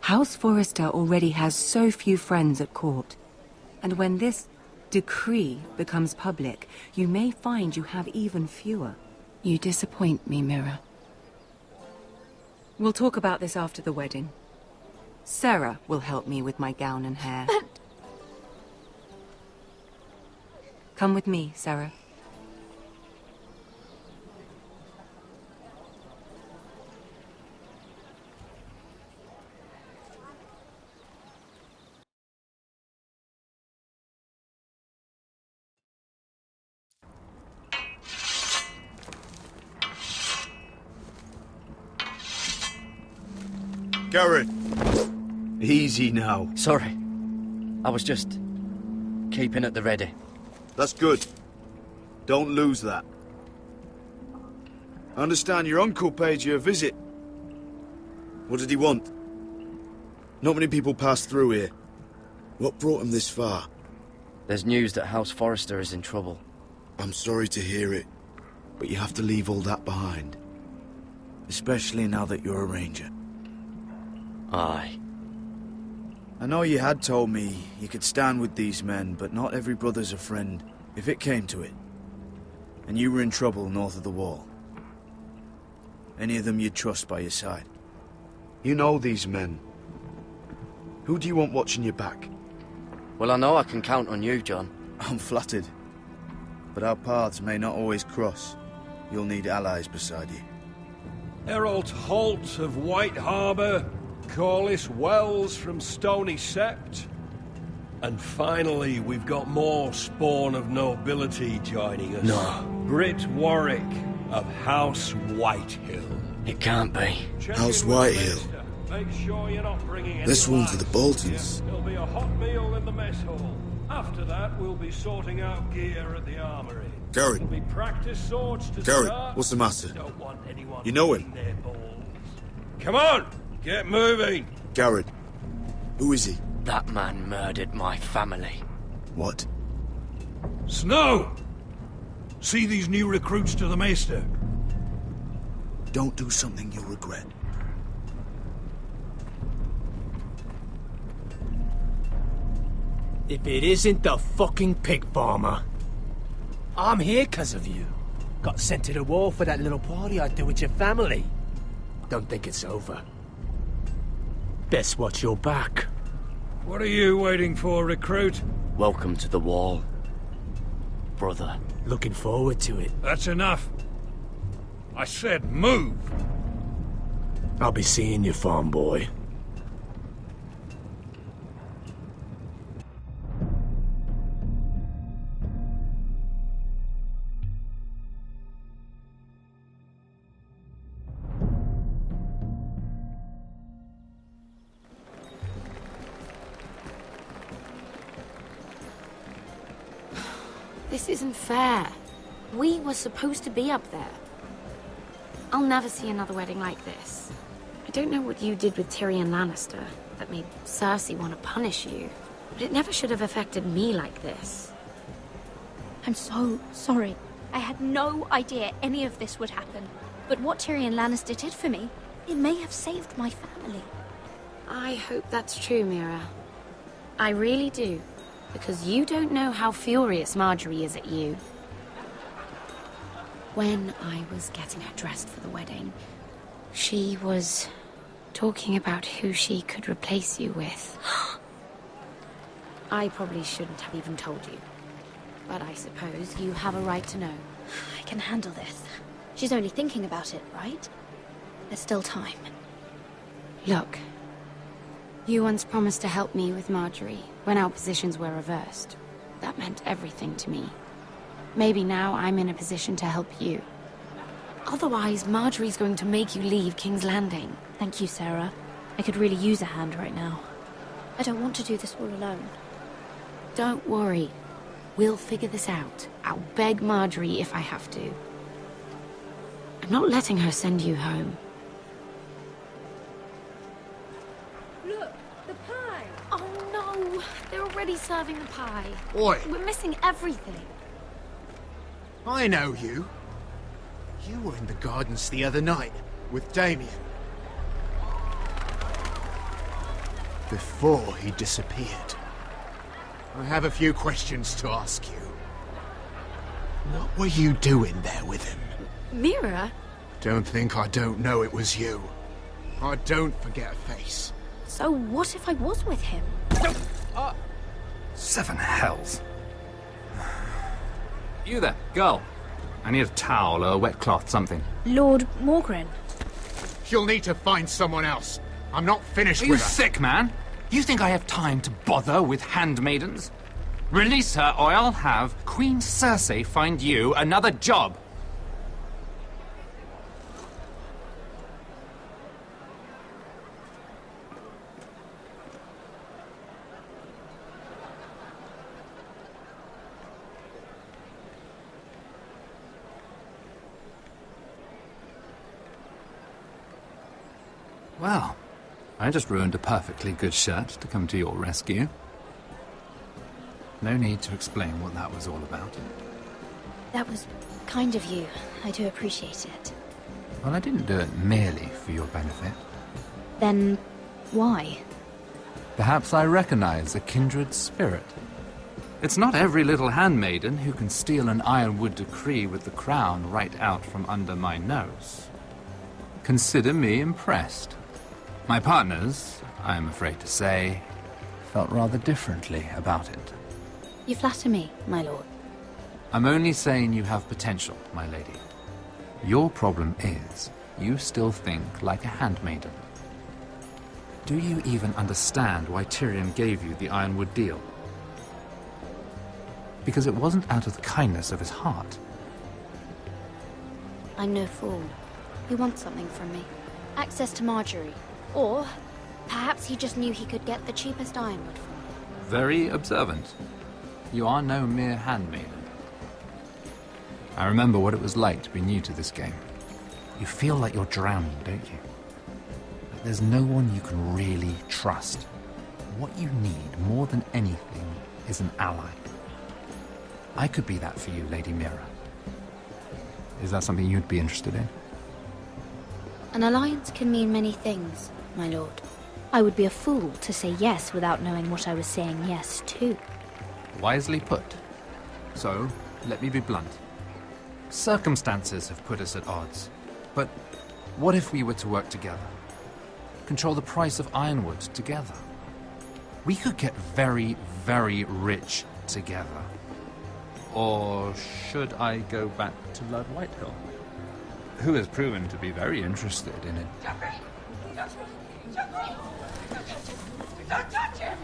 House Forrester already has so few friends at court. And when this decree becomes public, you may find you have even fewer. You disappoint me, Mira. We'll talk about this after the wedding. Sarah will help me with my gown and hair. But... Come with me, Sarah. Garrett! Easy now. Sorry. I was just keeping at the ready. That's good. Don't lose that. I understand your uncle paid you a visit. What did he want? Not many people pass through here. What brought him this far? There's news that House Forrester is in trouble. I'm sorry to hear it, but you have to leave all that behind. Especially now that you're a ranger. Aye. I know you had told me you could stand with these men, but not every brother's a friend, if it came to it. And you were in trouble north of the wall. Any of them you'd trust by your side. You know these men. Who do you want watching your back? Well, I know I can count on you, John. I'm flattered. But our paths may not always cross. You'll need allies beside you. Herald Holt of White Harbour, Corliss Wells from Stony Sept. And finally, we've got more spawn of nobility joining us. No. Britt Warwick of House Whitehill. It can't be. House Whitehill. Make sure you're not bringing any This one's for the lads. Boltons. There'll be a hot meal in the mess hall. After that, we'll be sorting out gear at the armory. Garrett. There'll be practice swords to Garrett, start. what's the matter? Don't want anyone You know him? their balls. Come on, get moving. Garrett. Who is he? That man murdered my family. What? Snow! See these new recruits to the Maester? Don't do something you'll regret. If it isn't the fucking pig farmer. I'm here 'cause of you. Got sent to the war for that little party I did with your family. Don't think it's over. Best watch your back. What are you waiting for, recruit? Welcome to the wall, brother. Looking forward to it. That's enough. I said move. I'll be seeing you, farm boy. This isn't fair. We were supposed to be up there. I'll never see another wedding like this. I don't know what you did with Tyrion Lannister that made Cersei want to punish you, but it never should have affected me like this. I'm so sorry. I had no idea any of this would happen. But what Tyrion Lannister did for me, it may have saved my family. I hope that's true, Mira. I really do. Because you don't know how furious Marjorie is at you. When I was getting her dressed for the wedding, she was talking about who she could replace you with. I probably shouldn't have even told you. But I suppose you have a right to know. I can handle this. She's only thinking about it, right? There's still time. Look, you once promised to help me with Marjorie when our positions were reversed. That meant everything to me. Maybe now I'm in a position to help you. Otherwise, Marjorie's going to make you leave King's Landing. Thank you, Sarah. I could really use a hand right now. I don't want to do this all alone. Don't worry. We'll figure this out. I'll beg Marjorie if I have to. I'm not letting her send you home. Look, the pie! Oh no! They're already serving the pie. Oi! We're missing everything. I know you. You were in the gardens the other night with Damien. Before he disappeared. I have a few questions to ask you. What were you doing there with him? Mira? Don't think I don't know it was you. I don't forget a face. So what if I was with him? Seven hells. You there, girl. I need a towel or a wet cloth, something. Lord Morgren. You'll need to find someone else. I'm not finished Are you with her. sick, man? You think I have time to bother with handmaidens? Release her, or I'll have Queen Cersei find you another job. Well, I just ruined a perfectly good shirt to come to your rescue. No need to explain what that was all about. That was kind of you. I do appreciate it. Well, I didn't do it merely for your benefit. Then, why? Perhaps I recognize a kindred spirit. It's not every little handmaiden who can steal an ironwood decree with the crown right out from under my nose. Consider me impressed. My partners, I am afraid to say, felt rather differently about it. You flatter me, my lord. I'm only saying you have potential, my lady. Your problem is, you still think like a handmaiden. Do you even understand why Tyrion gave you the ironwood deal? Because it wasn't out of the kindness of his heart. I'm no fool. He wants something from me. Access to Marjorie. Or, perhaps he just knew he could get the cheapest ironwood from me. Very observant. You are no mere handmaiden. I remember what it was like to be new to this game. You feel like you're drowning, don't you? Like there's no one you can really trust. What you need, more than anything, is an ally. I could be that for you, Lady Mira. Is that something you'd be interested in? An alliance can mean many things, my lord. I would be a fool to say yes without knowing what I was saying yes to. Wisely put. So, let me be blunt. Circumstances have put us at odds. But what if we were to work together? Control the price of ironwood together? We could get very, very rich together. Or should I go back to Lord Whitehill, who has proven to be very interested in it? Don't touch him!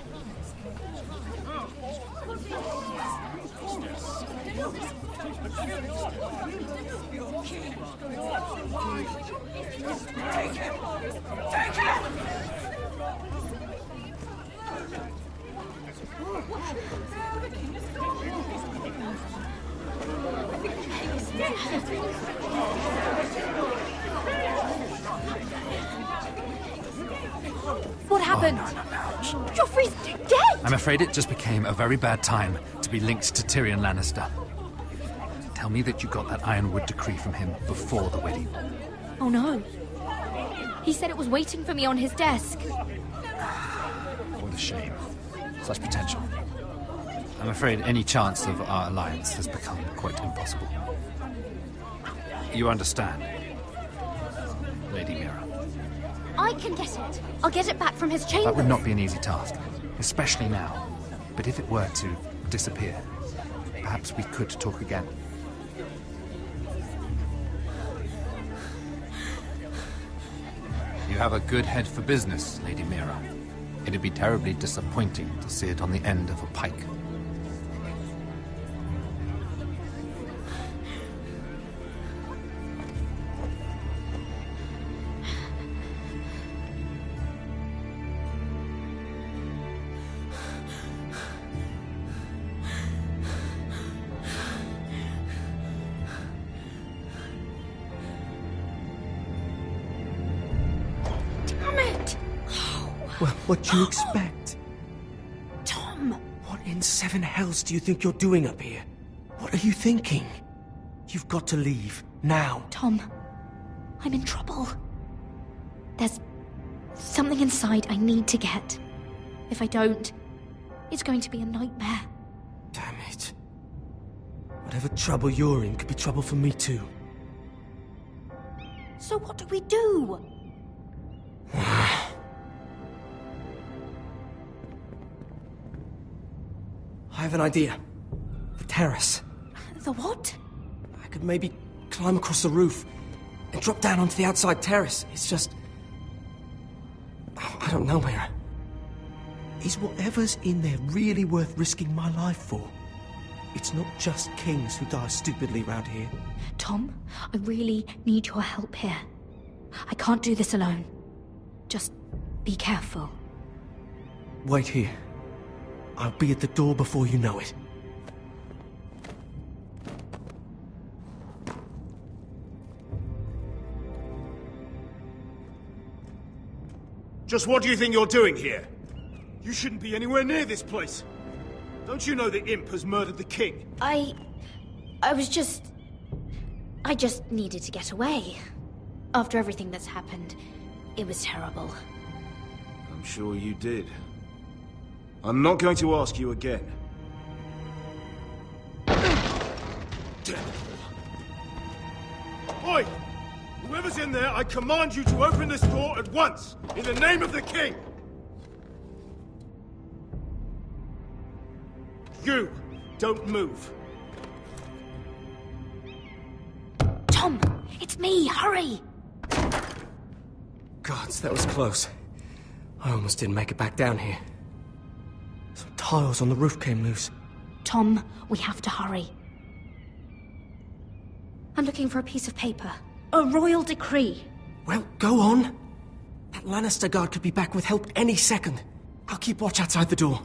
Take him! Take him! What happened? Joffrey's dead! I'm afraid it just became a very bad time to be linked to Tyrion Lannister. Tell me that you got that ironwood decree from him before the wedding. Oh no. He said it was waiting for me on his desk. What a shame. Such potential. I'm afraid any chance of our alliance has become quite impossible. You understand, Lady Mira? I can get it. I'll get it back from his chambers. That would not be an easy task, especially now. But if it were to disappear, perhaps we could talk again. You have a good head for business, Lady Mira. It'd be terribly disappointing to see it on the end of a pike. Well, what do you expect? Tom! What in seven hells do you think you're doing up here? What are you thinking? You've got to leave, now. Tom, I'm in trouble. There's something inside I need to get. If I don't, it's going to be a nightmare. Damn it. Whatever trouble you're in could be trouble for me too. So what do we do? I have an idea. The terrace. The what? I could maybe climb across the roof and drop down onto the outside terrace. It's just... I don't know, Mira. Is whatever's in there really worth risking my life for? It's not just kings who die stupidly round here. Tom, I really need your help here. I can't do this alone. Just be careful. Wait here. I'll be at the door before you know it. Just what do you think you're doing here? You shouldn't be anywhere near this place. Don't you know the imp has murdered the king? I just needed to get away. After everything that's happened, it was terrible. I'm sure you did. I'm not going to ask you again. Damn it all. Oi! Whoever's in there, I command you to open this door at once! In the name of the king! You! Don't move. Tom! It's me! Hurry! Gods, that was close. I almost didn't make it back down here. Some tiles on the roof came loose. Tom, we have to hurry. I'm looking for a piece of paper. A royal decree. Well, go on. That Lannister guard could be back with help any second. I'll keep watch outside the door.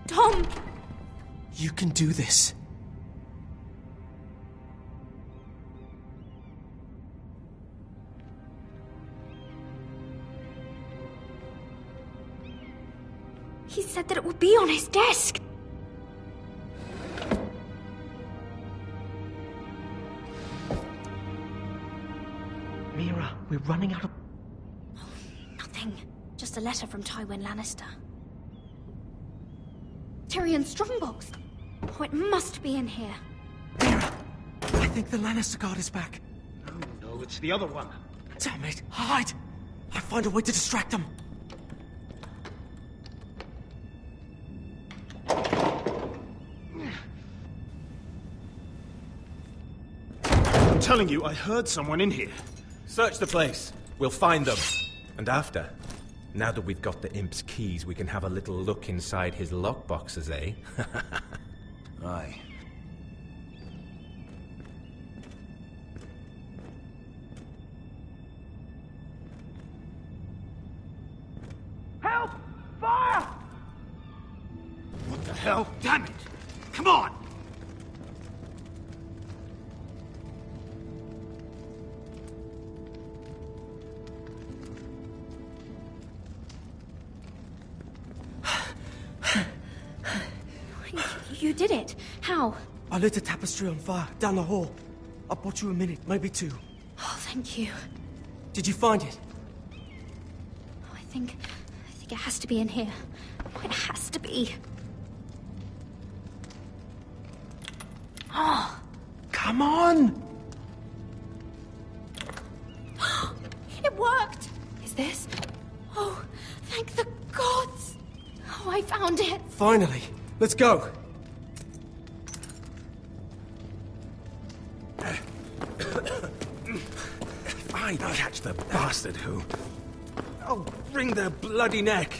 Tom! You can do this. He said that it would be on his desk. Mira, we're running out of... Nothing. Just a letter from Tywin Lannister. Tyrion's strongbox. Oh, it must be in here. I think the Lannister guard is back. No, it's the other one. Damn it, hide! I'll find a way to distract them. I'm telling you, I heard someone in here. Search the place. We'll find them. And after, now that we've got the imp's keys, we can have a little look inside his lockboxes, eh? Aye. Help! Fire! What the hell? Damn it! Come on! You did it. How? I lit a tapestry on fire down the hall. I bought you a minute, maybe two. Oh, thank you. Did you find it? I think it has to be in here. It has to be. Oh. Come on! It worked! Is this? Oh, thank the gods! Oh, I found it! Finally! Let's go! If I catch the bastard who... I'll wring their bloody neck!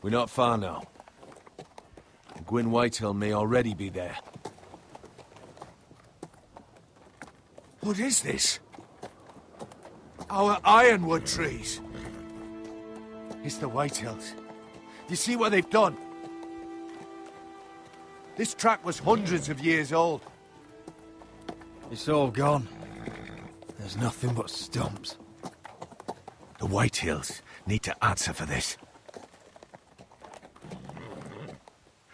We're not far now. Gwyn Whitehill may already be there. What is this? Our ironwood trees. It's the Whitehills. Do you see what they've done? This track was hundreds of years old. It's all gone. There's nothing but stumps. The Whitehills need to answer for this.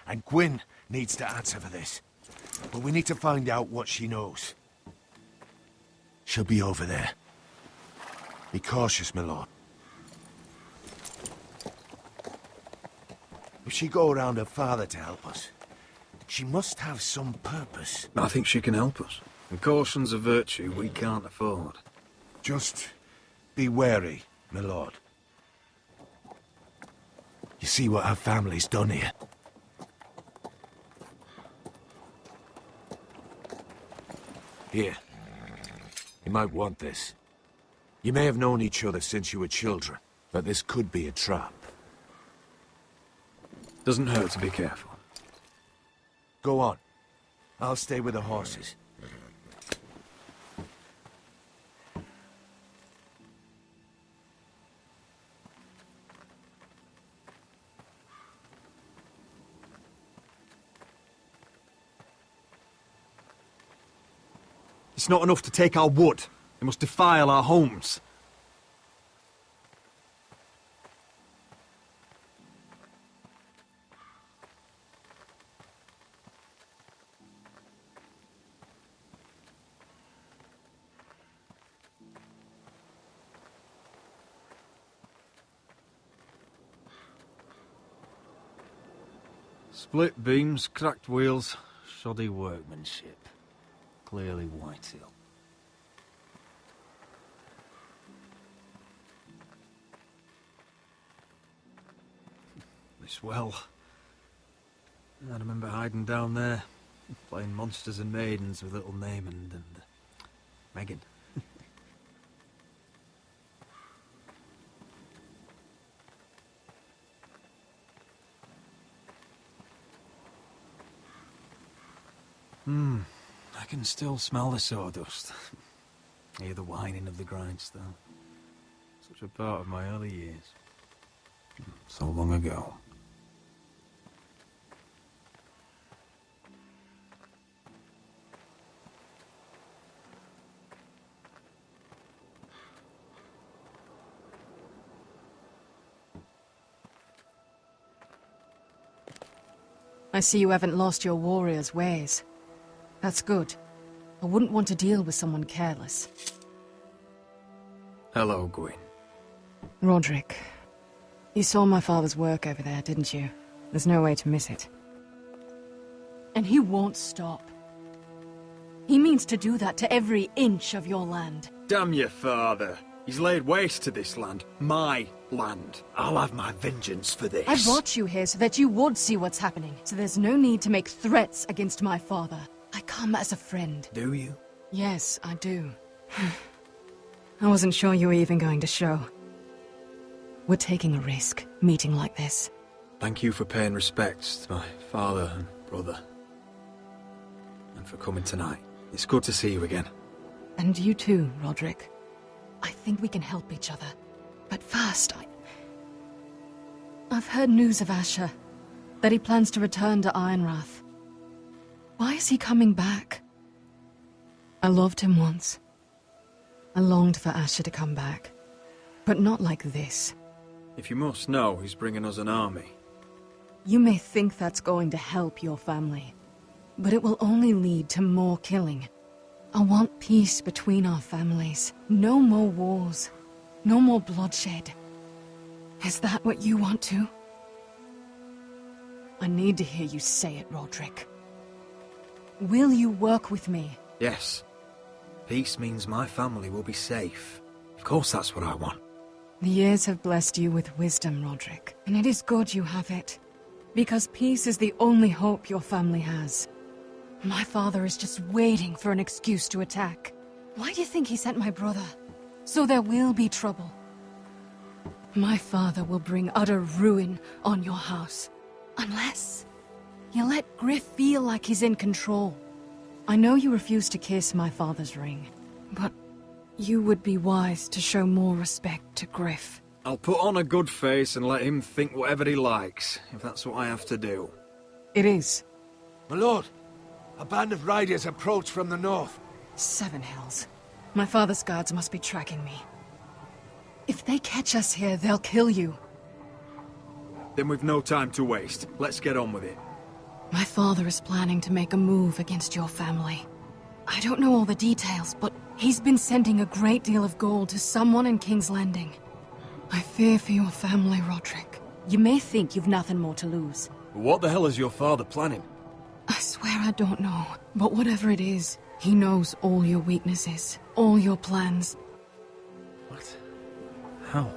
And Gwyn needs to answer for this. But we need to find out what she knows. She'll be over there. Be cautious, my lord. If she go around her father to help us, she must have some purpose. I think she can help us. And caution's a virtue we can't afford. Just be wary, my lord. You see what her family's done here? Here. You might want this. You may have known each other since you were children, but this could be a trap. Doesn't hurt to be careful. Go on. I'll stay with the horses. It's not enough to take our wood. They must defile our homes. Split beams, cracked wheels, shoddy workmanship. Clearly Whitehill. This well. I remember hiding down there, playing monsters and maidens with little Naaman and Megan. I can still smell the sawdust. Hear the whining of the grindstone. Such a part of my early years. So long ago. I see you haven't lost your warrior's ways. That's good. I wouldn't want to deal with someone careless. Hello, Gwyn. Roderick, you saw my father's work over there, didn't you? There's no way to miss it. And he won't stop. He means to do that to every inch of your land. Damn your father. He's laid waste to this land. My land. I'll have my vengeance for this. I brought you here so that you would see what's happening. So there's no need to make threats against my father. I come as a friend. Do you? Yes, I do. I wasn't sure you were even going to show. We're taking a risk, meeting like this. Thank you for paying respects to my father and brother. And for coming tonight. It's good to see you again. And you too, Roderick. I think we can help each other. But first, I've heard news of Asher. That he plans to return to Ironrath. Why is he coming back? I loved him once. I longed for Asher to come back. But not like this. If you must know, he's bringing us an army. You may think that's going to help your family. But it will only lead to more killing. I want peace between our families. No more wars. No more bloodshed. Is that what you want too? I need to hear you say it, Roderick. Will you work with me? Yes. Peace means my family will be safe. Of course that's what I want. The years have blessed you with wisdom, Roderick. And it is good you have it. Because peace is the only hope your family has. My father is just waiting for an excuse to attack. Why do you think he sent my brother? So there will be trouble. My father will bring utter ruin on your house. Unless you let Griff feel like he's in control. I know you refuse to kiss my father's ring, but you would be wise to show more respect to Griff. I'll put on a good face and let him think whatever he likes, if that's what I have to do. It is. My lord, a band of riders approach from the north. 7 Hells. My father's guards must be tracking me. If they catch us here, they'll kill you. Then we've no time to waste. Let's get on with it. My father is planning to make a move against your family. I don't know all the details, but he's been sending a great deal of gold to someone in King's Landing. I fear for your family, Roderick. You may think you've nothing more to lose. What the hell is your father planning? I swear I don't know, but whatever it is, he knows all your weaknesses, all your plans. What? How?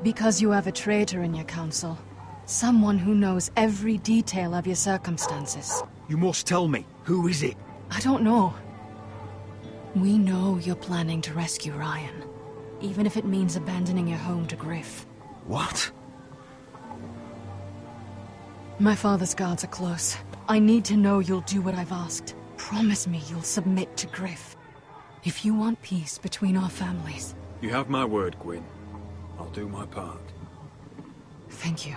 Because you have a traitor in your council. Someone who knows every detail of your circumstances. You must tell me. Who is it? I don't know. We know you're planning to rescue Ryan. Even if it means abandoning your home to Griff. What? My father's guards are close. I need to know you'll do what I've asked. Promise me you'll submit to Griff. If you want peace between our families. You have my word, Gwyn. I'll do my part. Thank you.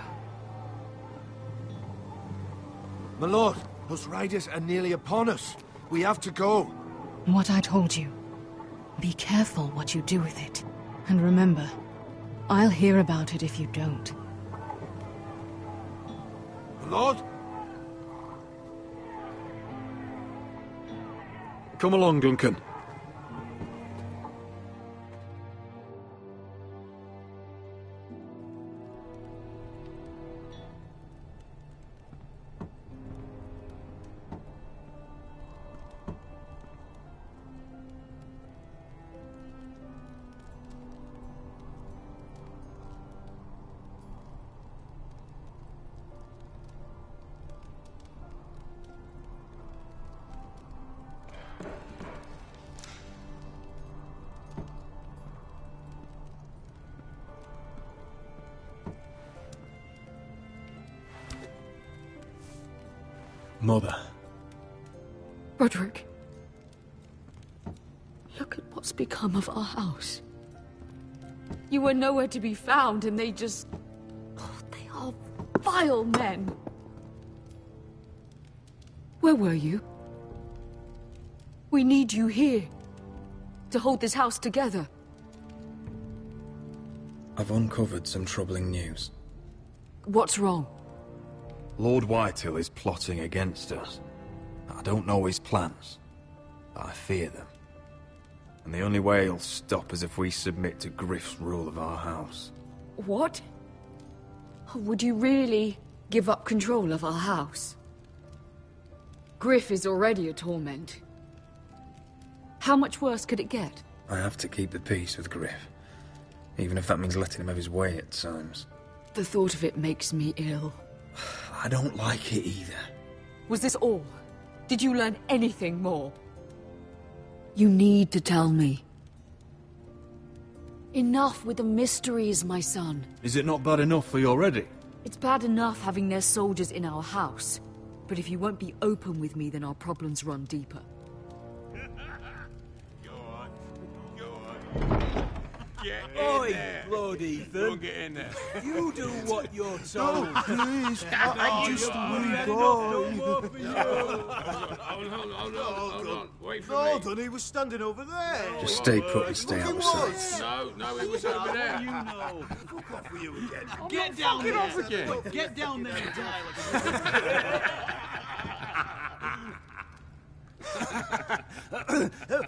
My lord, those riders are nearly upon us. We have to go. What I told you. Be careful what you do with it. And remember, I'll hear about it if you don't. Lord? Come along, Duncan. Mother. Roderick. Look at what's become of our house. You were nowhere to be found, and they just... Oh, they are vile men. Where were you? We need you here. To hold this house together. I've uncovered some troubling news. What's wrong? Lord Whitehill is plotting against us. I don't know his plans, but I fear them. And the only way he'll stop is if we submit to Griff's rule of our house. What? Would you really give up control of our house? Griff is already a torment. How much worse could it get? I have to keep the peace with Griff, even if that means letting him have his way at times. The thought of it makes me ill. I don't like it either. Was this all? Did you learn anything more? You need to tell me. Enough with the mysteries, my son. Is it not bad enough for you already? It's bad enough having their soldiers in our house. But if you won't be open with me, then our problems run deeper. Oi, Lord Ethan. Don't get in there. You do what you're told. Oh, please. I'm just a wee Hold on. Wait for No, me. Dunny, he was standing over there. Just stay put and stay out of sight. No, it was over there. You know. Fuck off with you again. Get down there. off again. Get down there and die.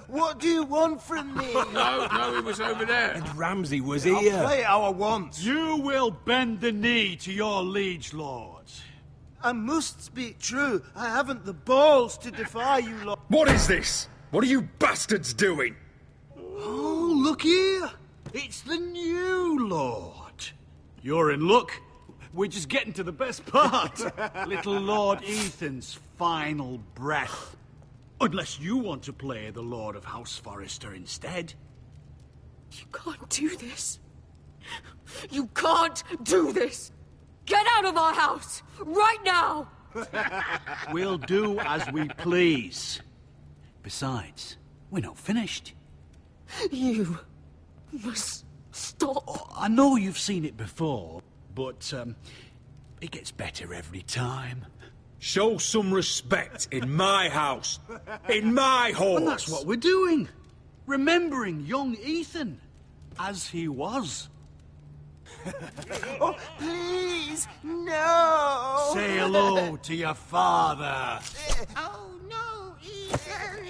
What do you want from me? No, it was over there. And Ramsay was I'll here. play how I want. You will bend the knee to your liege lord. I must speak true. I haven't the balls to defy you, Lord. What is this? What are you bastards doing? Oh, look here. It's the new lord. You're in luck. We're just getting to the best part. Little Lord Ethan's final breath. Unless you want to play the Lord of House Forrester instead. You can't do this. You can't do this. Get out of our house, right now! We'll do as we please. Besides, we're not finished. You must stop. Oh, I know you've seen it before, but it gets better every time. Show some respect in my house. In my halls. And that's what we're doing. Remembering young Ethan as he was. Oh, please, no! Say hello to your father. Oh, no, Ethan!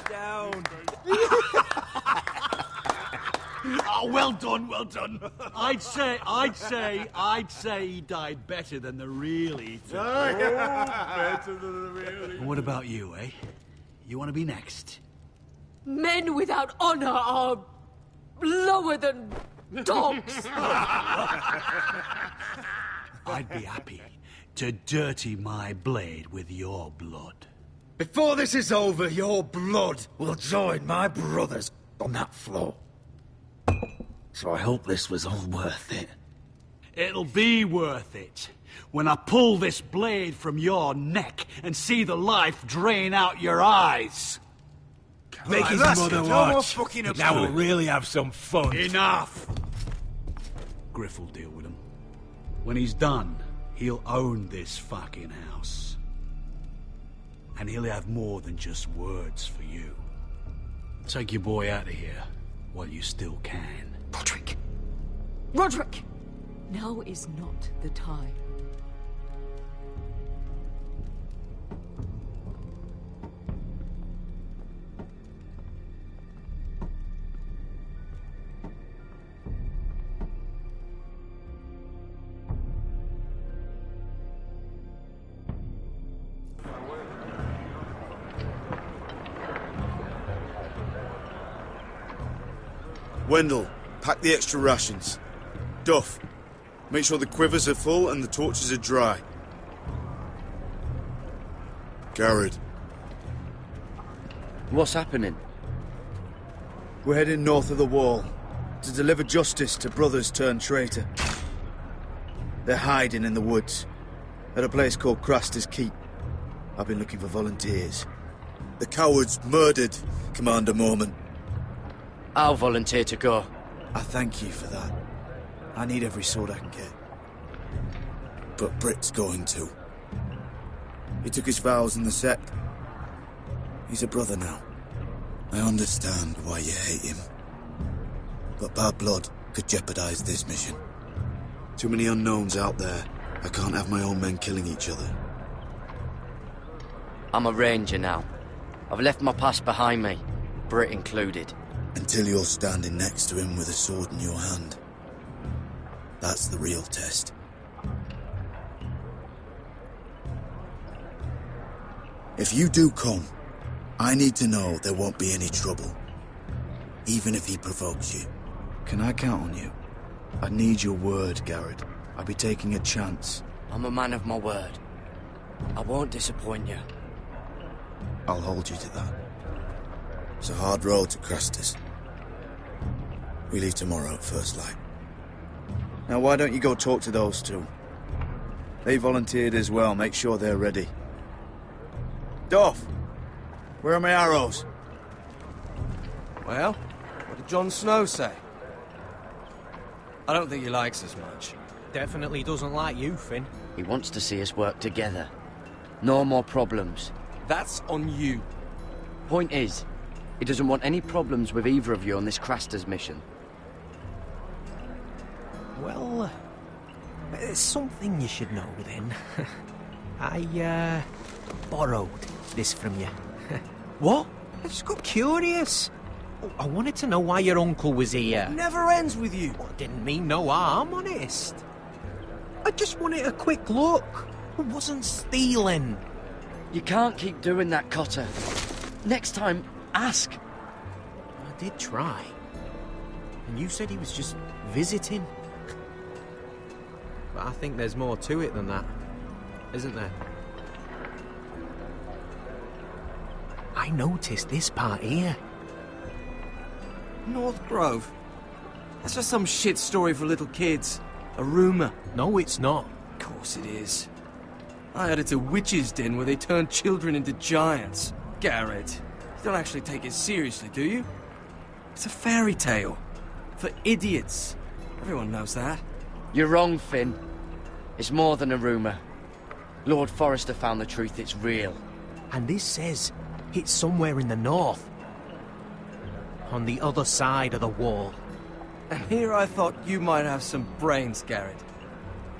Down. Oh, well done, well done. I'd say he died better than the real Ethan. Better than the real. And what about you, eh? You want to be next? Men without honor are lower than dogs. I'd be happy to dirty my blade with your blood. Before this is over, your blood will join my brother's on that floor. So I hope this was all worth it. It'll be worth it when I pull this blade from your neck and see the life drain out your eyes. Make Right, his that's mother it. watch. No more fucking up. Now we'll really have some fun. Enough! Griff will deal with him. When he's done, he'll own this fucking house. And he'll have more than just words for you. Take your boy out of here while you still can. Roderick! Roderick! Now is not the time. Wendell, pack the extra rations. Duff, make sure the quivers are full and the torches are dry. Garrett. What's happening? We're heading north of the wall to deliver justice to brothers turned traitor. They're hiding in the woods at a place called Craster's Keep. I've been looking for volunteers. The cowards murdered Commander Mormon. I'll volunteer to go. I thank you for that. I need every sword I can get. But Britt's going too. He took his vows in the sect. He's a brother now. I understand why you hate him. But bad blood could jeopardize this mission. Too many unknowns out there. I can't have my own men killing each other. I'm a ranger now. I've left my past behind me, Britt included. Until you're standing next to him with a sword in your hand. That's the real test. If you do come, I need to know there won't be any trouble. Even if he provokes you. Can I count on you? I need your word, Garrett. I'll be taking a chance. I'm a man of my word. I won't disappoint you. I'll hold you to that. It's a hard road to Craster's. We leave tomorrow at first light. Now why don't you go talk to those two? They volunteered as well, make sure they're ready. Duff! Where are my arrows? Well, what did Jon Snow say? I don't think he likes us much. Definitely doesn't like you, Finn. He wants to see us work together. No more problems. That's on you. Point is, he doesn't want any problems with either of you on this Craster's mission. Well, there's something you should know then. I, borrowed this from you. What? I just got curious. I wanted to know why your uncle was here. Never ends with you. Well, didn't mean no harm, honest. I just wanted a quick look. I wasn't stealing. You can't keep doing that, Cotter. Next time, ask. I did try. And you said he was just visiting. But I think there's more to it than that, isn't there? I noticed this part here. North Grove? That's just some shit story for little kids. A rumour. No, it's not. Of course it is. I heard it's a witch's den where they turn children into giants. Garrett, you don't actually take it seriously, do you? It's a fairy tale. For idiots. Everyone knows that. You're wrong, Finn. It's more than a rumour. Lord Forrester found the truth, it's real. And this says it's somewhere in the north. On the other side of the wall. And here I thought you might have some brains, Garrett.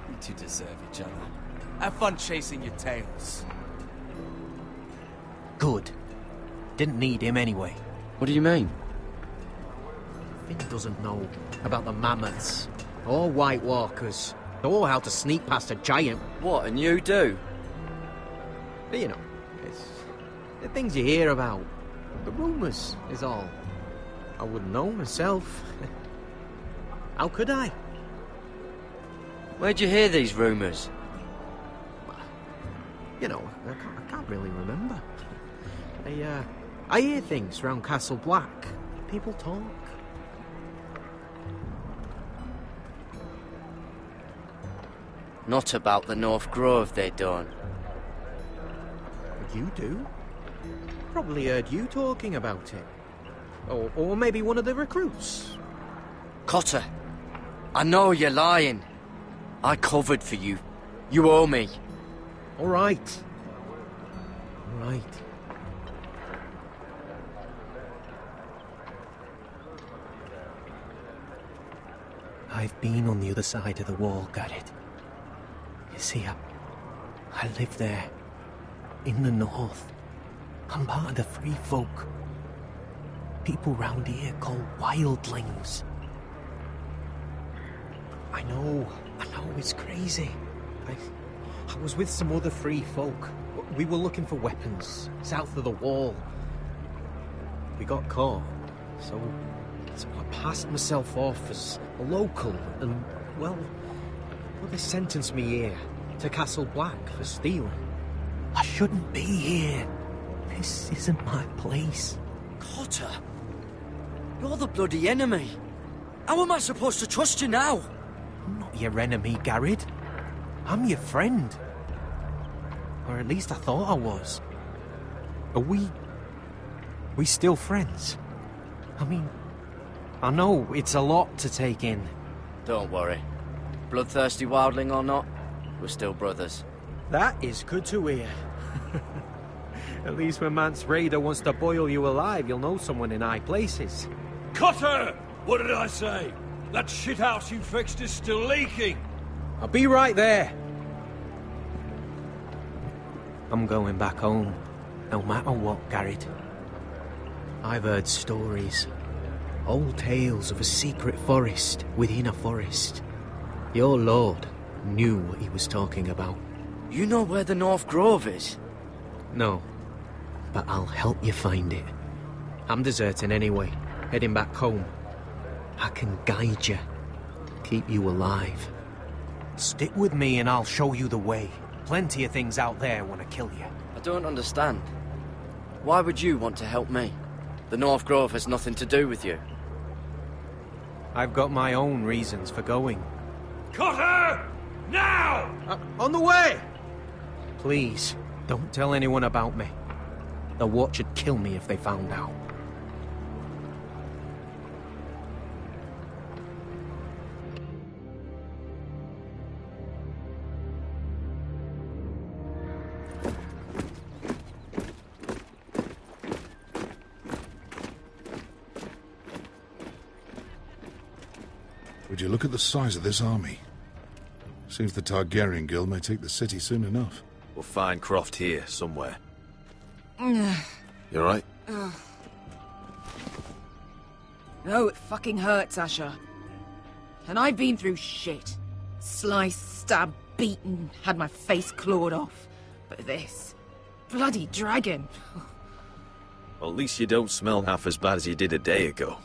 You two deserve each other. Have fun chasing your tails. Good. Didn't need him anyway. What do you mean? Finn doesn't know about the mammoths, or White Walkers, or how to sneak past a giant. What, and you do? But you know, it's the things you hear about. The rumours is all. I wouldn't know myself. How could I? Where'd you hear these rumours? You know, I can't really remember. I hear things round Castle Black. People talk. Not about the North Grove, they don't. But you do? Probably heard you talking about it. Or maybe one of the recruits. Cotter, I know you're lying. I covered for you. You owe me. All right. All right. I've been on the other side of the wall, Garrett. You see, I live there. In the north. I'm part of the free folk. People round here call wildlings. I know, it's crazy. I was with some other free folk. We were looking for weapons, south of the wall. We got caught, so I passed myself off as a local, and, well, they sentenced me here, to Castle Black, for stealing. I shouldn't be here. This isn't my place. Cotter, you're the bloody enemy. How am I supposed to trust you now? I'm not your enemy, Garrett. I'm your friend. Or at least I thought I was. Are we still friends? I mean, I know it's a lot to take in. Don't worry. Bloodthirsty wildling or not, we're still brothers. That is good to hear. At least when Mance Raider wants to boil you alive, you'll know someone in high places. Cotter! What did I say? That shithouse you fixed is still leaking. I'll be right there. I'm going back home, no matter what, Garrett. I've heard stories. Old tales of a secret forest within a forest. Your lord knew what he was talking about. You know where the North Grove is? No, but I'll help you find it. I'm deserting anyway, heading back home. I can guide you, keep you alive. Stick with me and I'll show you the way. Plenty of things out there want to kill you. I don't understand. Why would you want to help me? The North Grove has nothing to do with you. I've got my own reasons for going. Cotter! Now! On the way! Please, don't tell anyone about me. The Watch would kill me if they found out. Would you look at the size of this army? Seems the Targaryen Guild may take the city soon enough. We'll find Croft here, somewhere. You alright? No, it fucking hurts, Asher. And I've been through shit. Sliced, stabbed, beaten, had my face clawed off. But this... bloody dragon. Well, at least you don't smell half as bad as you did a day ago.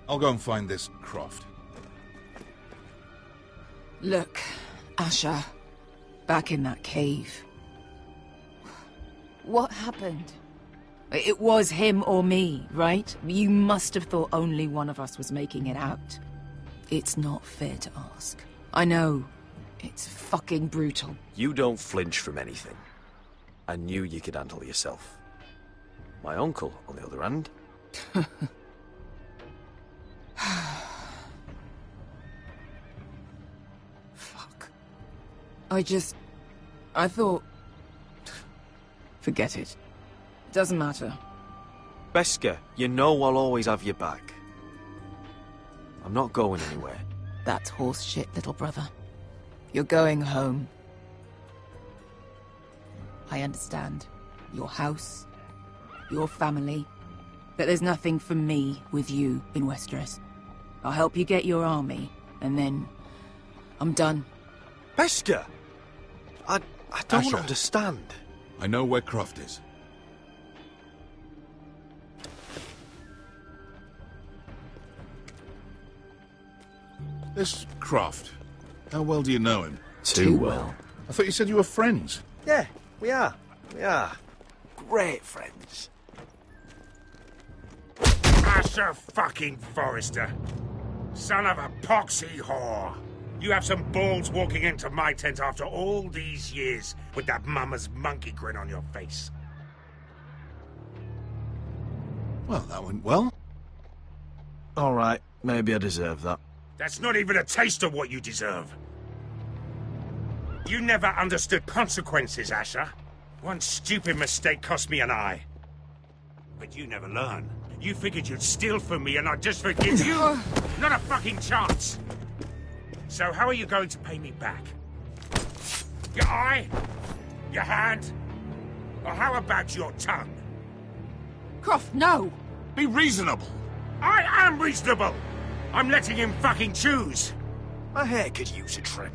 I'll go and find this Croft. Look, Asher. Back in that cave. What happened? It was him or me, right? You must have thought only one of us was making it out. It's not fair to ask. I know. It's fucking brutal. You don't flinch from anything. I knew you could handle yourself. My uncle, on the other hand... Fuck. I thought... Forget it. Doesn't matter. Beskha, you know I'll always have your back. I'm not going anywhere. That's horse shit, little brother. You're going home. I understand. Your house, your family. But there's nothing for me with you in Westeros. I'll help you get your army, and then... I'm done. Beskha! I don't Asher. understand. I know where Croft is. This Croft, how well do you know him? Too well. I thought you said you were friends. Yeah, we are. We are. Great friends. Asher fucking Forrester. Son of a poxy whore. You have some balls walking into my tent after all these years with that mama's monkey grin on your face. Well, that went well. All right, maybe I deserve that. That's not even a taste of what you deserve. You never understood consequences, Asher. One stupid mistake cost me an eye. But you never learn. You figured you'd steal from me and I'd just forgive you? Not a fucking chance! So how are you going to pay me back? Your eye? Your hand? Or how about your tongue? Croft, no! Be reasonable. I am reasonable! I'm letting him fucking choose! My hair could use a trim.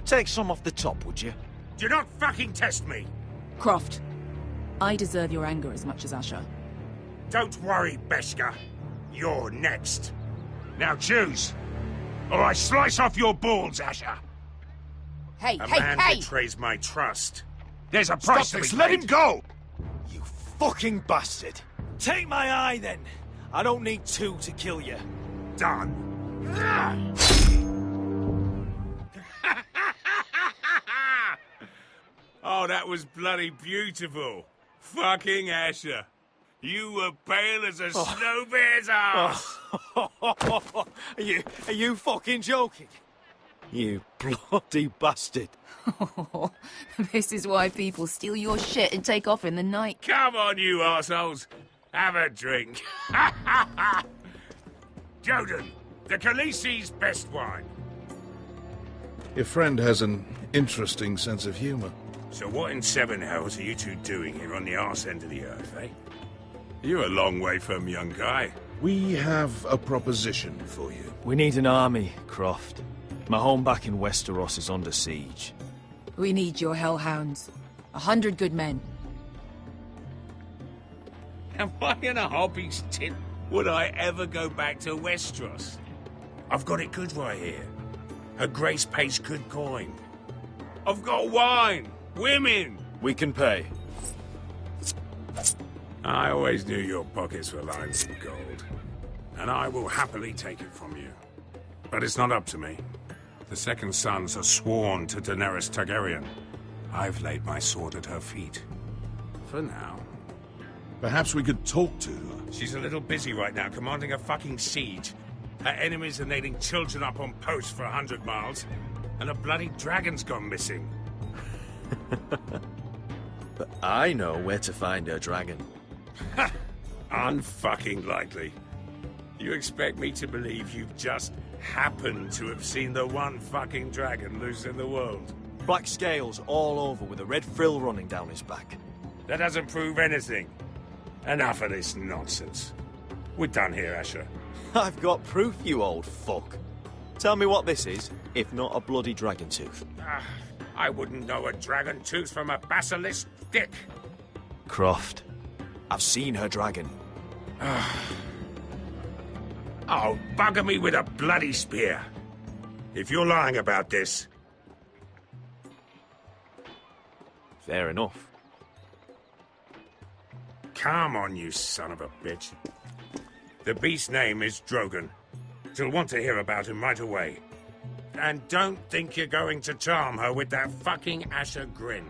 Take some off the top, would you? Do not fucking test me! Croft, I deserve your anger as much as Asher. Don't worry, Beshka. You're next. Now choose, or I slice off your balls, Asher. Hey, A hey, man hey! betrays my trust. There's a price Stop to this! be Let paid. him go! You fucking bastard! Take my eye, then. I don't need two to kill you. Done. Oh, that was bloody beautiful. Fucking Asher. You were pale as a snow bear's ass. Are you fucking joking? You bloody bastard. This is why people steal your shit and take off in the night. Come on, you assholes. Have a drink. Joden, the Khaleesi's best wine. Your friend has an interesting sense of humor. So what in seven hells are you two doing here on the arse end of the earth, eh? You're a long way from, young guy. We have a proposition for you. We need an army, Croft. My home back in Westeros is under siege. We need your hellhounds. 100 good men. Am I in a hobby's tit? Would I ever go back to Westeros? I've got it good right here. Her Grace pays good coin. I've got wine, women. We can pay. I always knew your pockets were lined with gold, and I will happily take it from you. But it's not up to me. The second sons are sworn to Daenerys Targaryen. I've laid my sword at her feet. For now. Perhaps we could talk to her. She's a little busy right now, commanding a fucking siege. Her enemies are nailing children up on posts for 100 miles, and a bloody dragon's gone missing. But I know where to find her dragon. Ha! Unfucking likely. You expect me to believe you've just happened to have seen the one fucking dragon loose in the world? Black scales all over with a red frill running down his back. That doesn't prove anything. Enough of this nonsense. We're done here, Asher. I've got proof, you old fuck. Tell me what this is, if not a bloody dragon tooth. I wouldn't know a dragon tooth from a basilisk dick. Croft, I've seen her dragon. Oh, bugger me with a bloody spear. If you're lying about this... Fair enough. Come on, you son of a bitch. The beast's name is Drogon. She'll want to hear about him right away. And don't think you're going to charm her with that fucking Asher grin.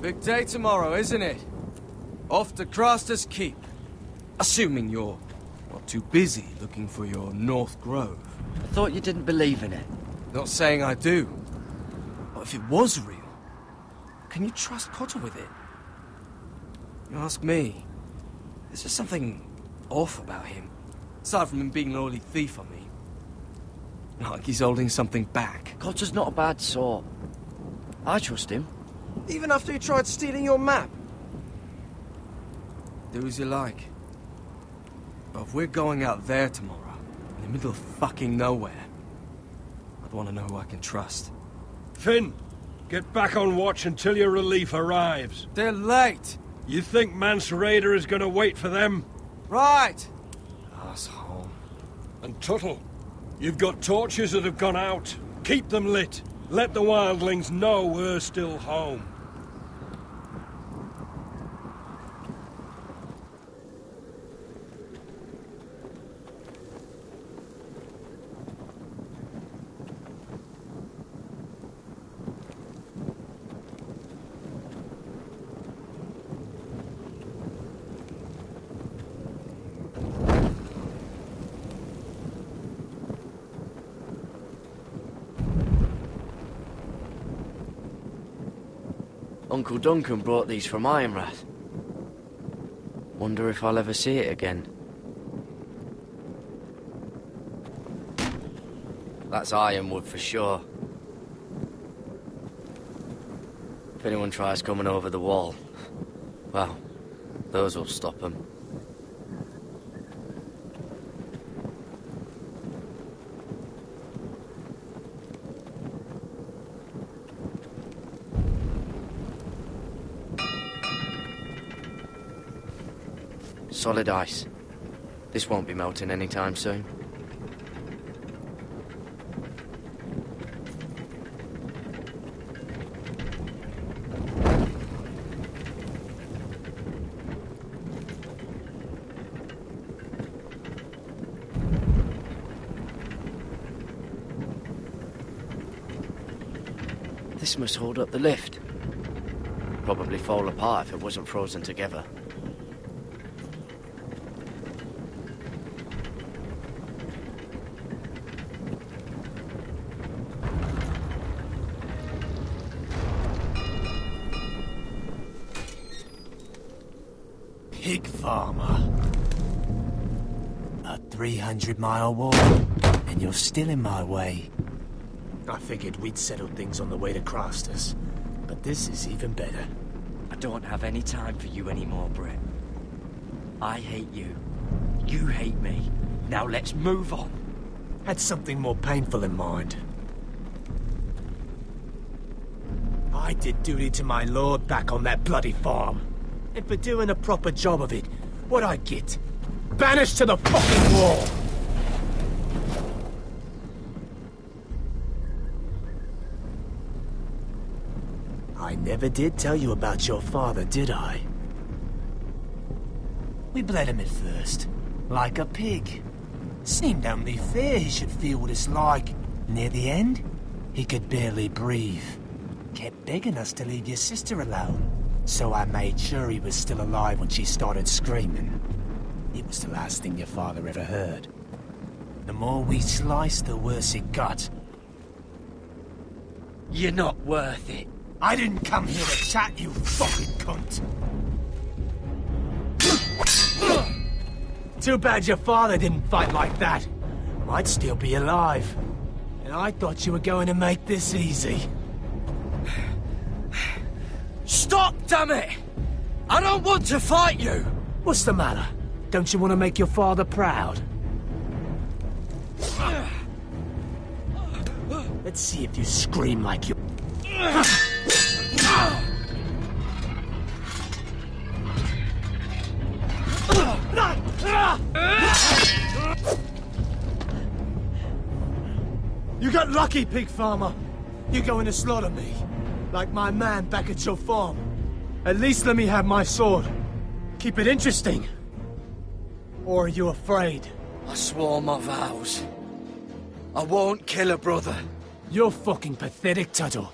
Big day tomorrow, isn't it? Off to Craster's Keep. Assuming you're not too busy looking for your North Grove. I thought you didn't believe in it. Not saying I do. But if it was real, can you trust Potter with it? You ask me, there's just something off about him. Aside from him being an early thief, I mean. Like he's holding something back. Cotter's not a bad sort. I trust him. Even after he tried stealing your map? Do as you like. But if we're going out there tomorrow, in the middle of fucking nowhere, want to know who I can trust. Finn, get back on watch until your relief arrives. They're late! You think Mance Rayder is going to wait for them? Right! Asshole. And Tuttle, you've got torches that have gone out. Keep them lit. Let the wildlings know we're still home. Uncle Duncan brought these from Ironrath. Wonder if I'll ever see it again. That's ironwood for sure. If anyone tries coming over the wall, well, those will stop them. Solid ice. This won't be melting anytime soon. This must hold up the lift. Probably fall apart if it wasn't frozen together. Pig farmer. A 300-mile walk, and you're still in my way. I figured we'd settle things on the way to Crasters, but this is even better. I don't have any time for you anymore, Brett. I hate you. You hate me. Now let's move on. Had something more painful in mind. I did duty to my lord back on that bloody farm. And for doing a proper job of it, what'd I get? Banished to the fucking wall! I never did tell you about your father, did I? We bled him at first, like a pig. Seemed only fair he should feel what it's like. Near the end, he could barely breathe. Kept begging us to leave your sister alone. So I made sure he was still alive when she started screaming. It was the last thing your father ever heard. The more we sliced, the worse it got. You're not worth it. I didn't come here to chat, you fucking cunt. Too bad your father didn't fight like that. I'd still be alive. And I thought you were going to make this easy. Stop, damn it! I don't want to fight you! What's the matter? Don't you want to make your father proud? Let's see if you scream like you... You got lucky, pig farmer. You're going to slaughter me. Like my man back at your farm. At least let me have my sword. Keep it interesting. Or are you afraid? I swore my vows. I won't kill a brother. You're fucking pathetic, Tuttle.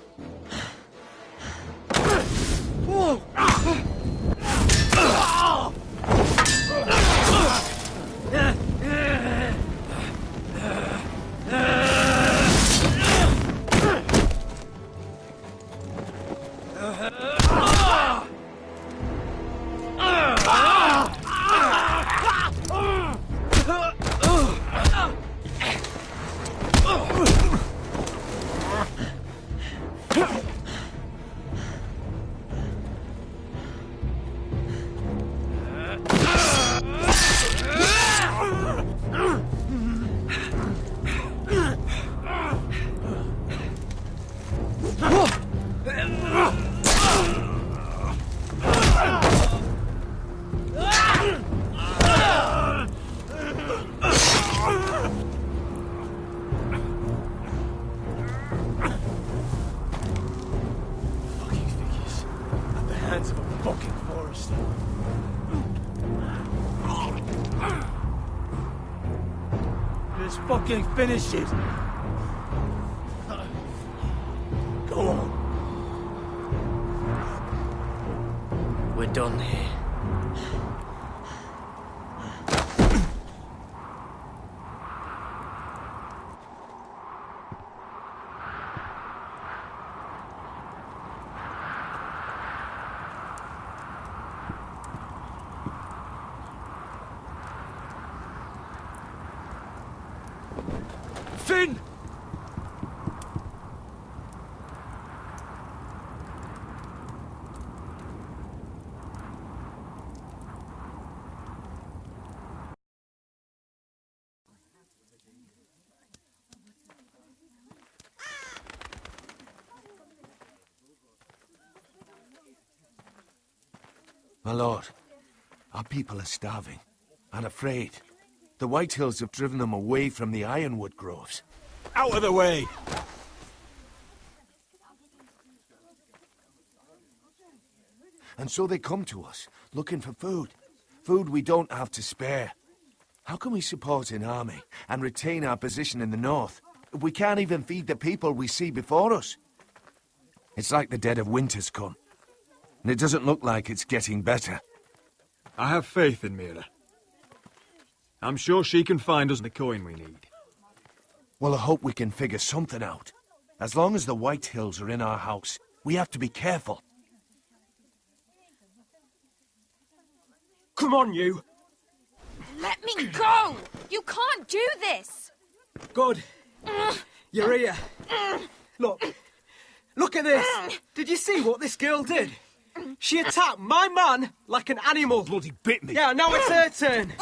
Let's fucking finish it. Go on. We're done here. Finn! My lord, our people are starving and afraid. The Whitehills have driven them away from the ironwood groves. Out of the way! And so they come to us, looking for food. Food we don't have to spare. How can we support an army and retain our position in the north if we can't even feed the people we see before us? It's like the dead of winter's come. And it doesn't look like it's getting better. I have faith in Mira. I'm sure she can find us the coin we need. Well, I hope we can figure something out. As long as the Whitehills are in our house, we have to be careful. Come on, you! Let me go! You can't do this! Good. You're here. Look at this! Did you see what this girl did? She attacked my man like an animal. Bloody bit me. Yeah, now it's her turn.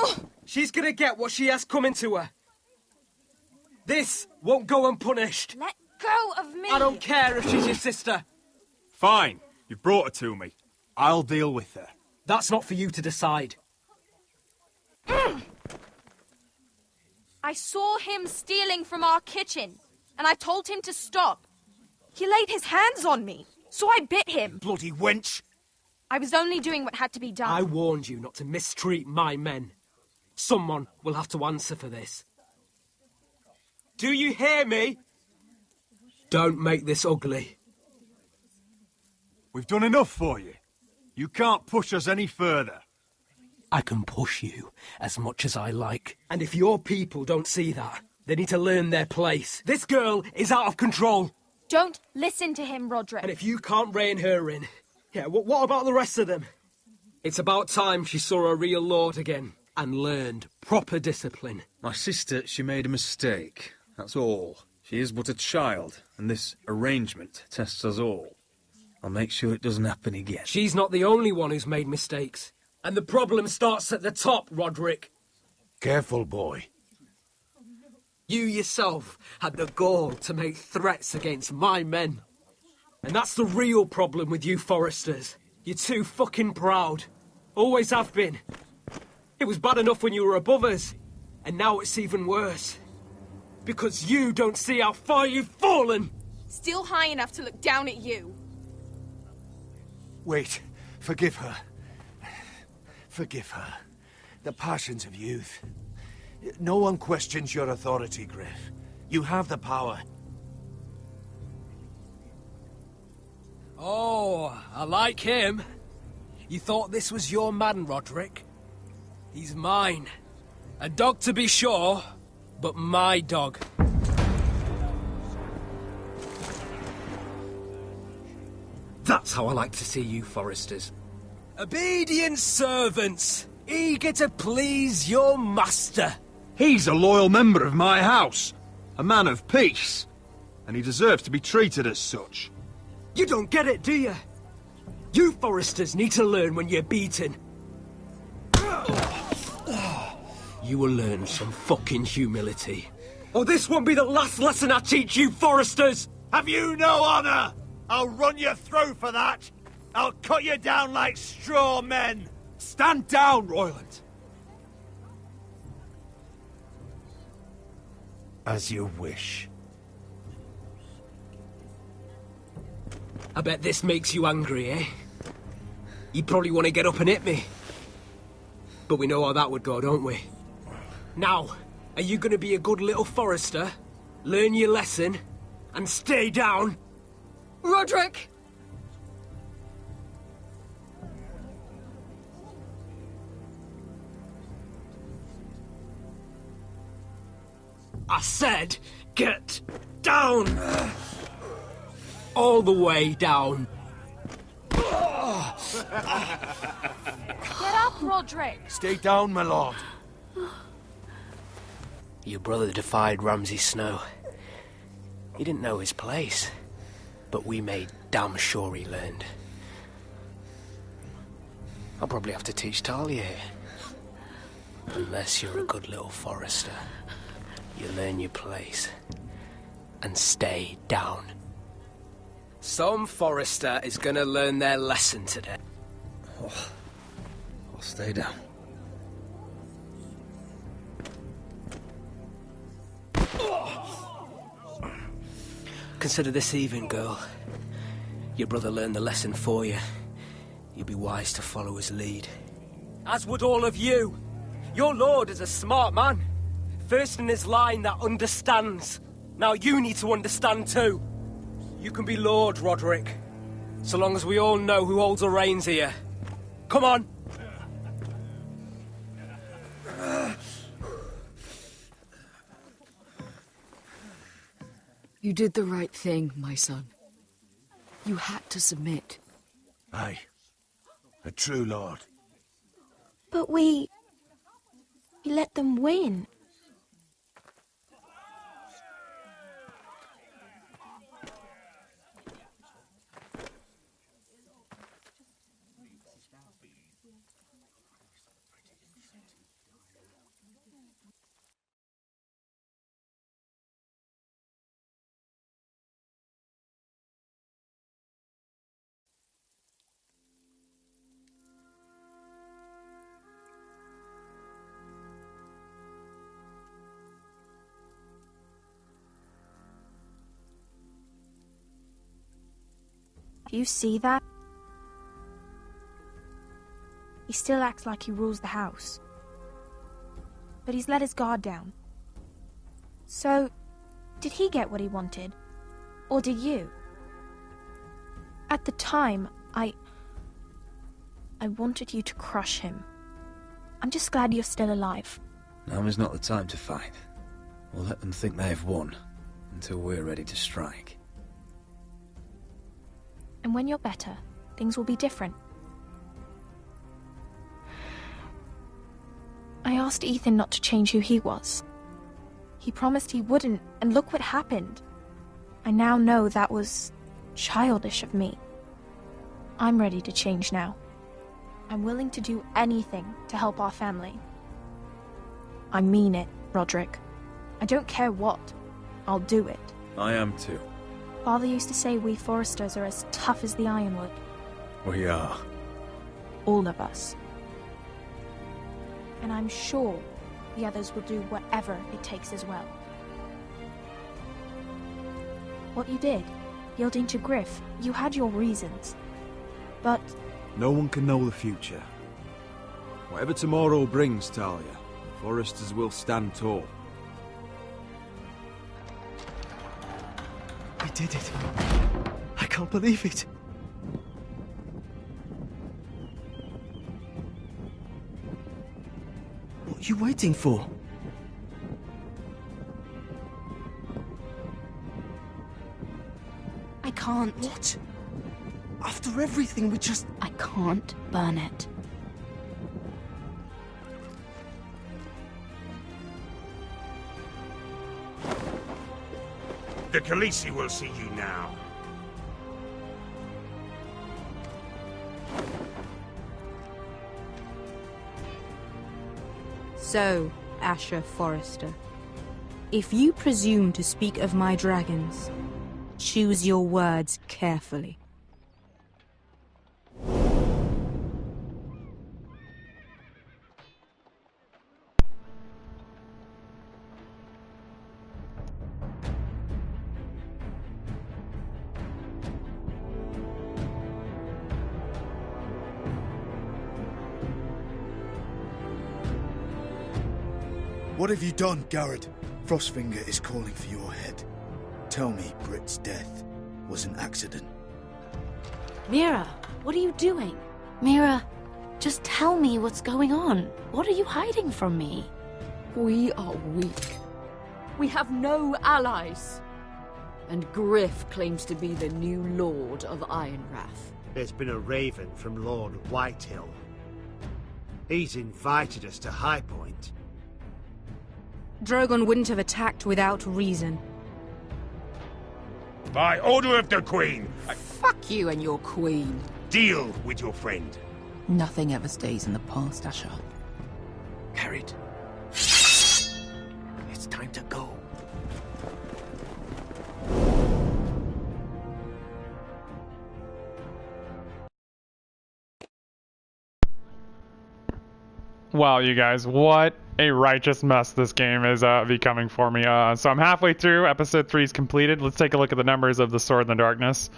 She's gonna get what she has coming to her. This won't go unpunished. Let go of me! I don't care if she's your sister. Fine. You've brought her to me. I'll deal with her. That's not for you to decide. I saw him stealing from our kitchen, and I told him to stop. He laid his hands on me, so I bit him. Bloody wench! I was only doing what had to be done. I warned you not to mistreat my men. Someone will have to answer for this. Do you hear me? Don't make this ugly. We've done enough for you. You can't push us any further. I can push you as much as I like. And if your people don't see that, they need to learn their place. This girl is out of control. Don't listen to him, Roderick. And if you can't rein her in, yeah, what about the rest of them? It's about time she saw a real lord again and learned proper discipline. My sister, she made a mistake. That's all. She is but a child, and this arrangement tests us all. I'll make sure it doesn't happen again. She's not the only one who's made mistakes. And the problem starts at the top, Roderick. Careful, boy. You yourself had the gall to make threats against my men. And that's the real problem with you Forresters. You're too fucking proud. Always have been. It was bad enough when you were above us. And now it's even worse. Because you don't see how far you've fallen. Still high enough to look down at you. Wait. Forgive her. Forgive her. The passions of youth. No one questions your authority, Griff. You have the power. Oh, I like him. You thought this was your man, Roderick? He's mine. A dog to be sure, but my dog. That's how I like to see you, Forresters. Obedient servants, eager to please your master. He's a loyal member of my house, a man of peace, and he deserves to be treated as such. You don't get it, do you? You Forresters need to learn when you're beaten. You will learn some fucking humility. Or this won't be the last lesson I teach you, Forresters! Have you no honor? I'll run your throat for that! I'll cut you down like straw men! Stand down, Royland! As you wish. I bet this makes you angry, eh? You probably want to get up and hit me. But we know how that would go, don't we? Now, Are you gonna be a good little Forrester? Learn your lesson? And stay down? Roderick! I said, get down! All the way down. Get up, Roderick! Stay down, my lord. Your brother defied Ramsay Snow. He didn't know his place, but we made damn sure he learned. I'll probably have to teach Talia here. Unless you're a good little Forrester. You learn your place. And stay down. Some Forrester is gonna learn their lesson today. Oh, I'll stay down. Consider this even, girl. Your brother learned the lesson for you. You'll be wise to follow his lead. As would all of you. Your lord is a smart man. First in his line that understands. Now you need to understand too. You can be Lord, Roderick. So long as we all know who holds the reins here. Come on! You did the right thing, my son. You had to submit. Aye. A true lord. But we let them win. Do you see that? He still acts like he rules the house. But he's let his guard down. So, did he get what he wanted? Or did you? At the time, I wanted you to crush him. I'm just glad you're still alive. Now is not the time to fight. We'll let them think they have won, until we're ready to strike. And when you're better, things will be different. I asked Ethan not to change who he was. He promised he wouldn't, and look what happened. I now know that was childish of me. I'm ready to change now. I'm willing to do anything to help our family. I mean it, Roderick. I don't care what. I'll do it. I am too. Father used to say we Forresters are as tough as the ironwood. We are. All of us. And I'm sure the others will do whatever it takes as well. What you did, yielding to Griff, you had your reasons. But no one can know the future. Whatever tomorrow brings, Talia, the Forresters will stand tall. I did it. I can't believe it. What are you waiting for? I can't. What? After everything we just... I can't burn it. The Khaleesi will see you now. So, Asher Forrester, if you presume to speak of my dragons, choose your words carefully. What have you done, Garrett? Frostfinger is calling for your head. Tell me Britt's death was an accident. Mira, what are you doing? Mira, just tell me what's going on. What are you hiding from me? We are weak. We have no allies. And Griff claims to be the new Lord of Ironwrath. There's been a raven from Lord Whitehill. He's invited us to High Point. Drogon wouldn't have attacked without reason. By order of the Queen, Fuck you and your queen. deal with your friend. Nothing ever stays in the past, Asher. Carried. It's time to go. Wow, you guys, what a righteous mess this game is becoming for me. So I'm halfway through. Episode 3 is completed. Let's take a look at the numbers of the Sword in the Darkness.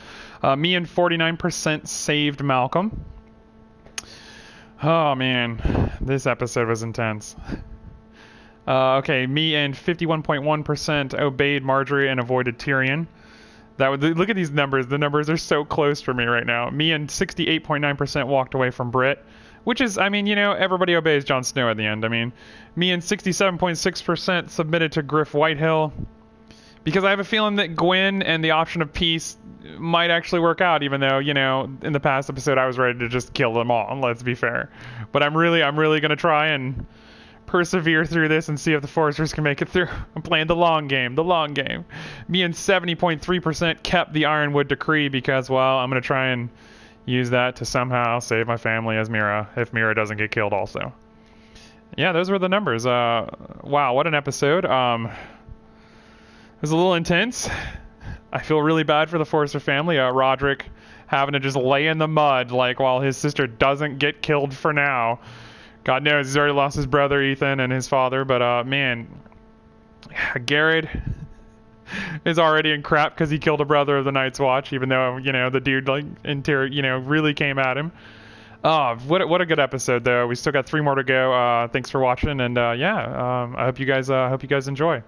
Me and 49% saved Malcolm. Oh, man. This episode was intense. Okay, me and 51.1% obeyed Marjorie and avoided Tyrion. Look at these numbers. The numbers are so close for me right now. Me and 68.9% walked away from Britt. Which is, I mean, you know, everybody obeys Jon Snow at the end. I mean, me and 67.6% submitted to Griff Whitehill. Because I have a feeling that Gwyn and the option of peace might actually work out, even though, you know, in the past episode I was ready to just kill them all, let's be fair. But I'm really going to try and persevere through this and see if the Forresters can make it through. I'm playing the long game. Me and 70.3% kept the Ironwood Decree because, well, I'm going to try and use that to somehow save my family as Mira, if Mira doesn't get killed also. Yeah, those were the numbers. Wow, what an episode. It was a little intense. I feel really bad for the Forrester family. Roderick having to just lay in the mud, like, while his sister doesn't get killed for now. God knows he's already lost his brother Ethan and his father, but man, Garrett is already in crap because he killed a brother of the Night's Watch, even though, you know, the dude, like, really came at him. What a good episode, though. We still got 3 more to go. Thanks for watching, and I hope you guys enjoy.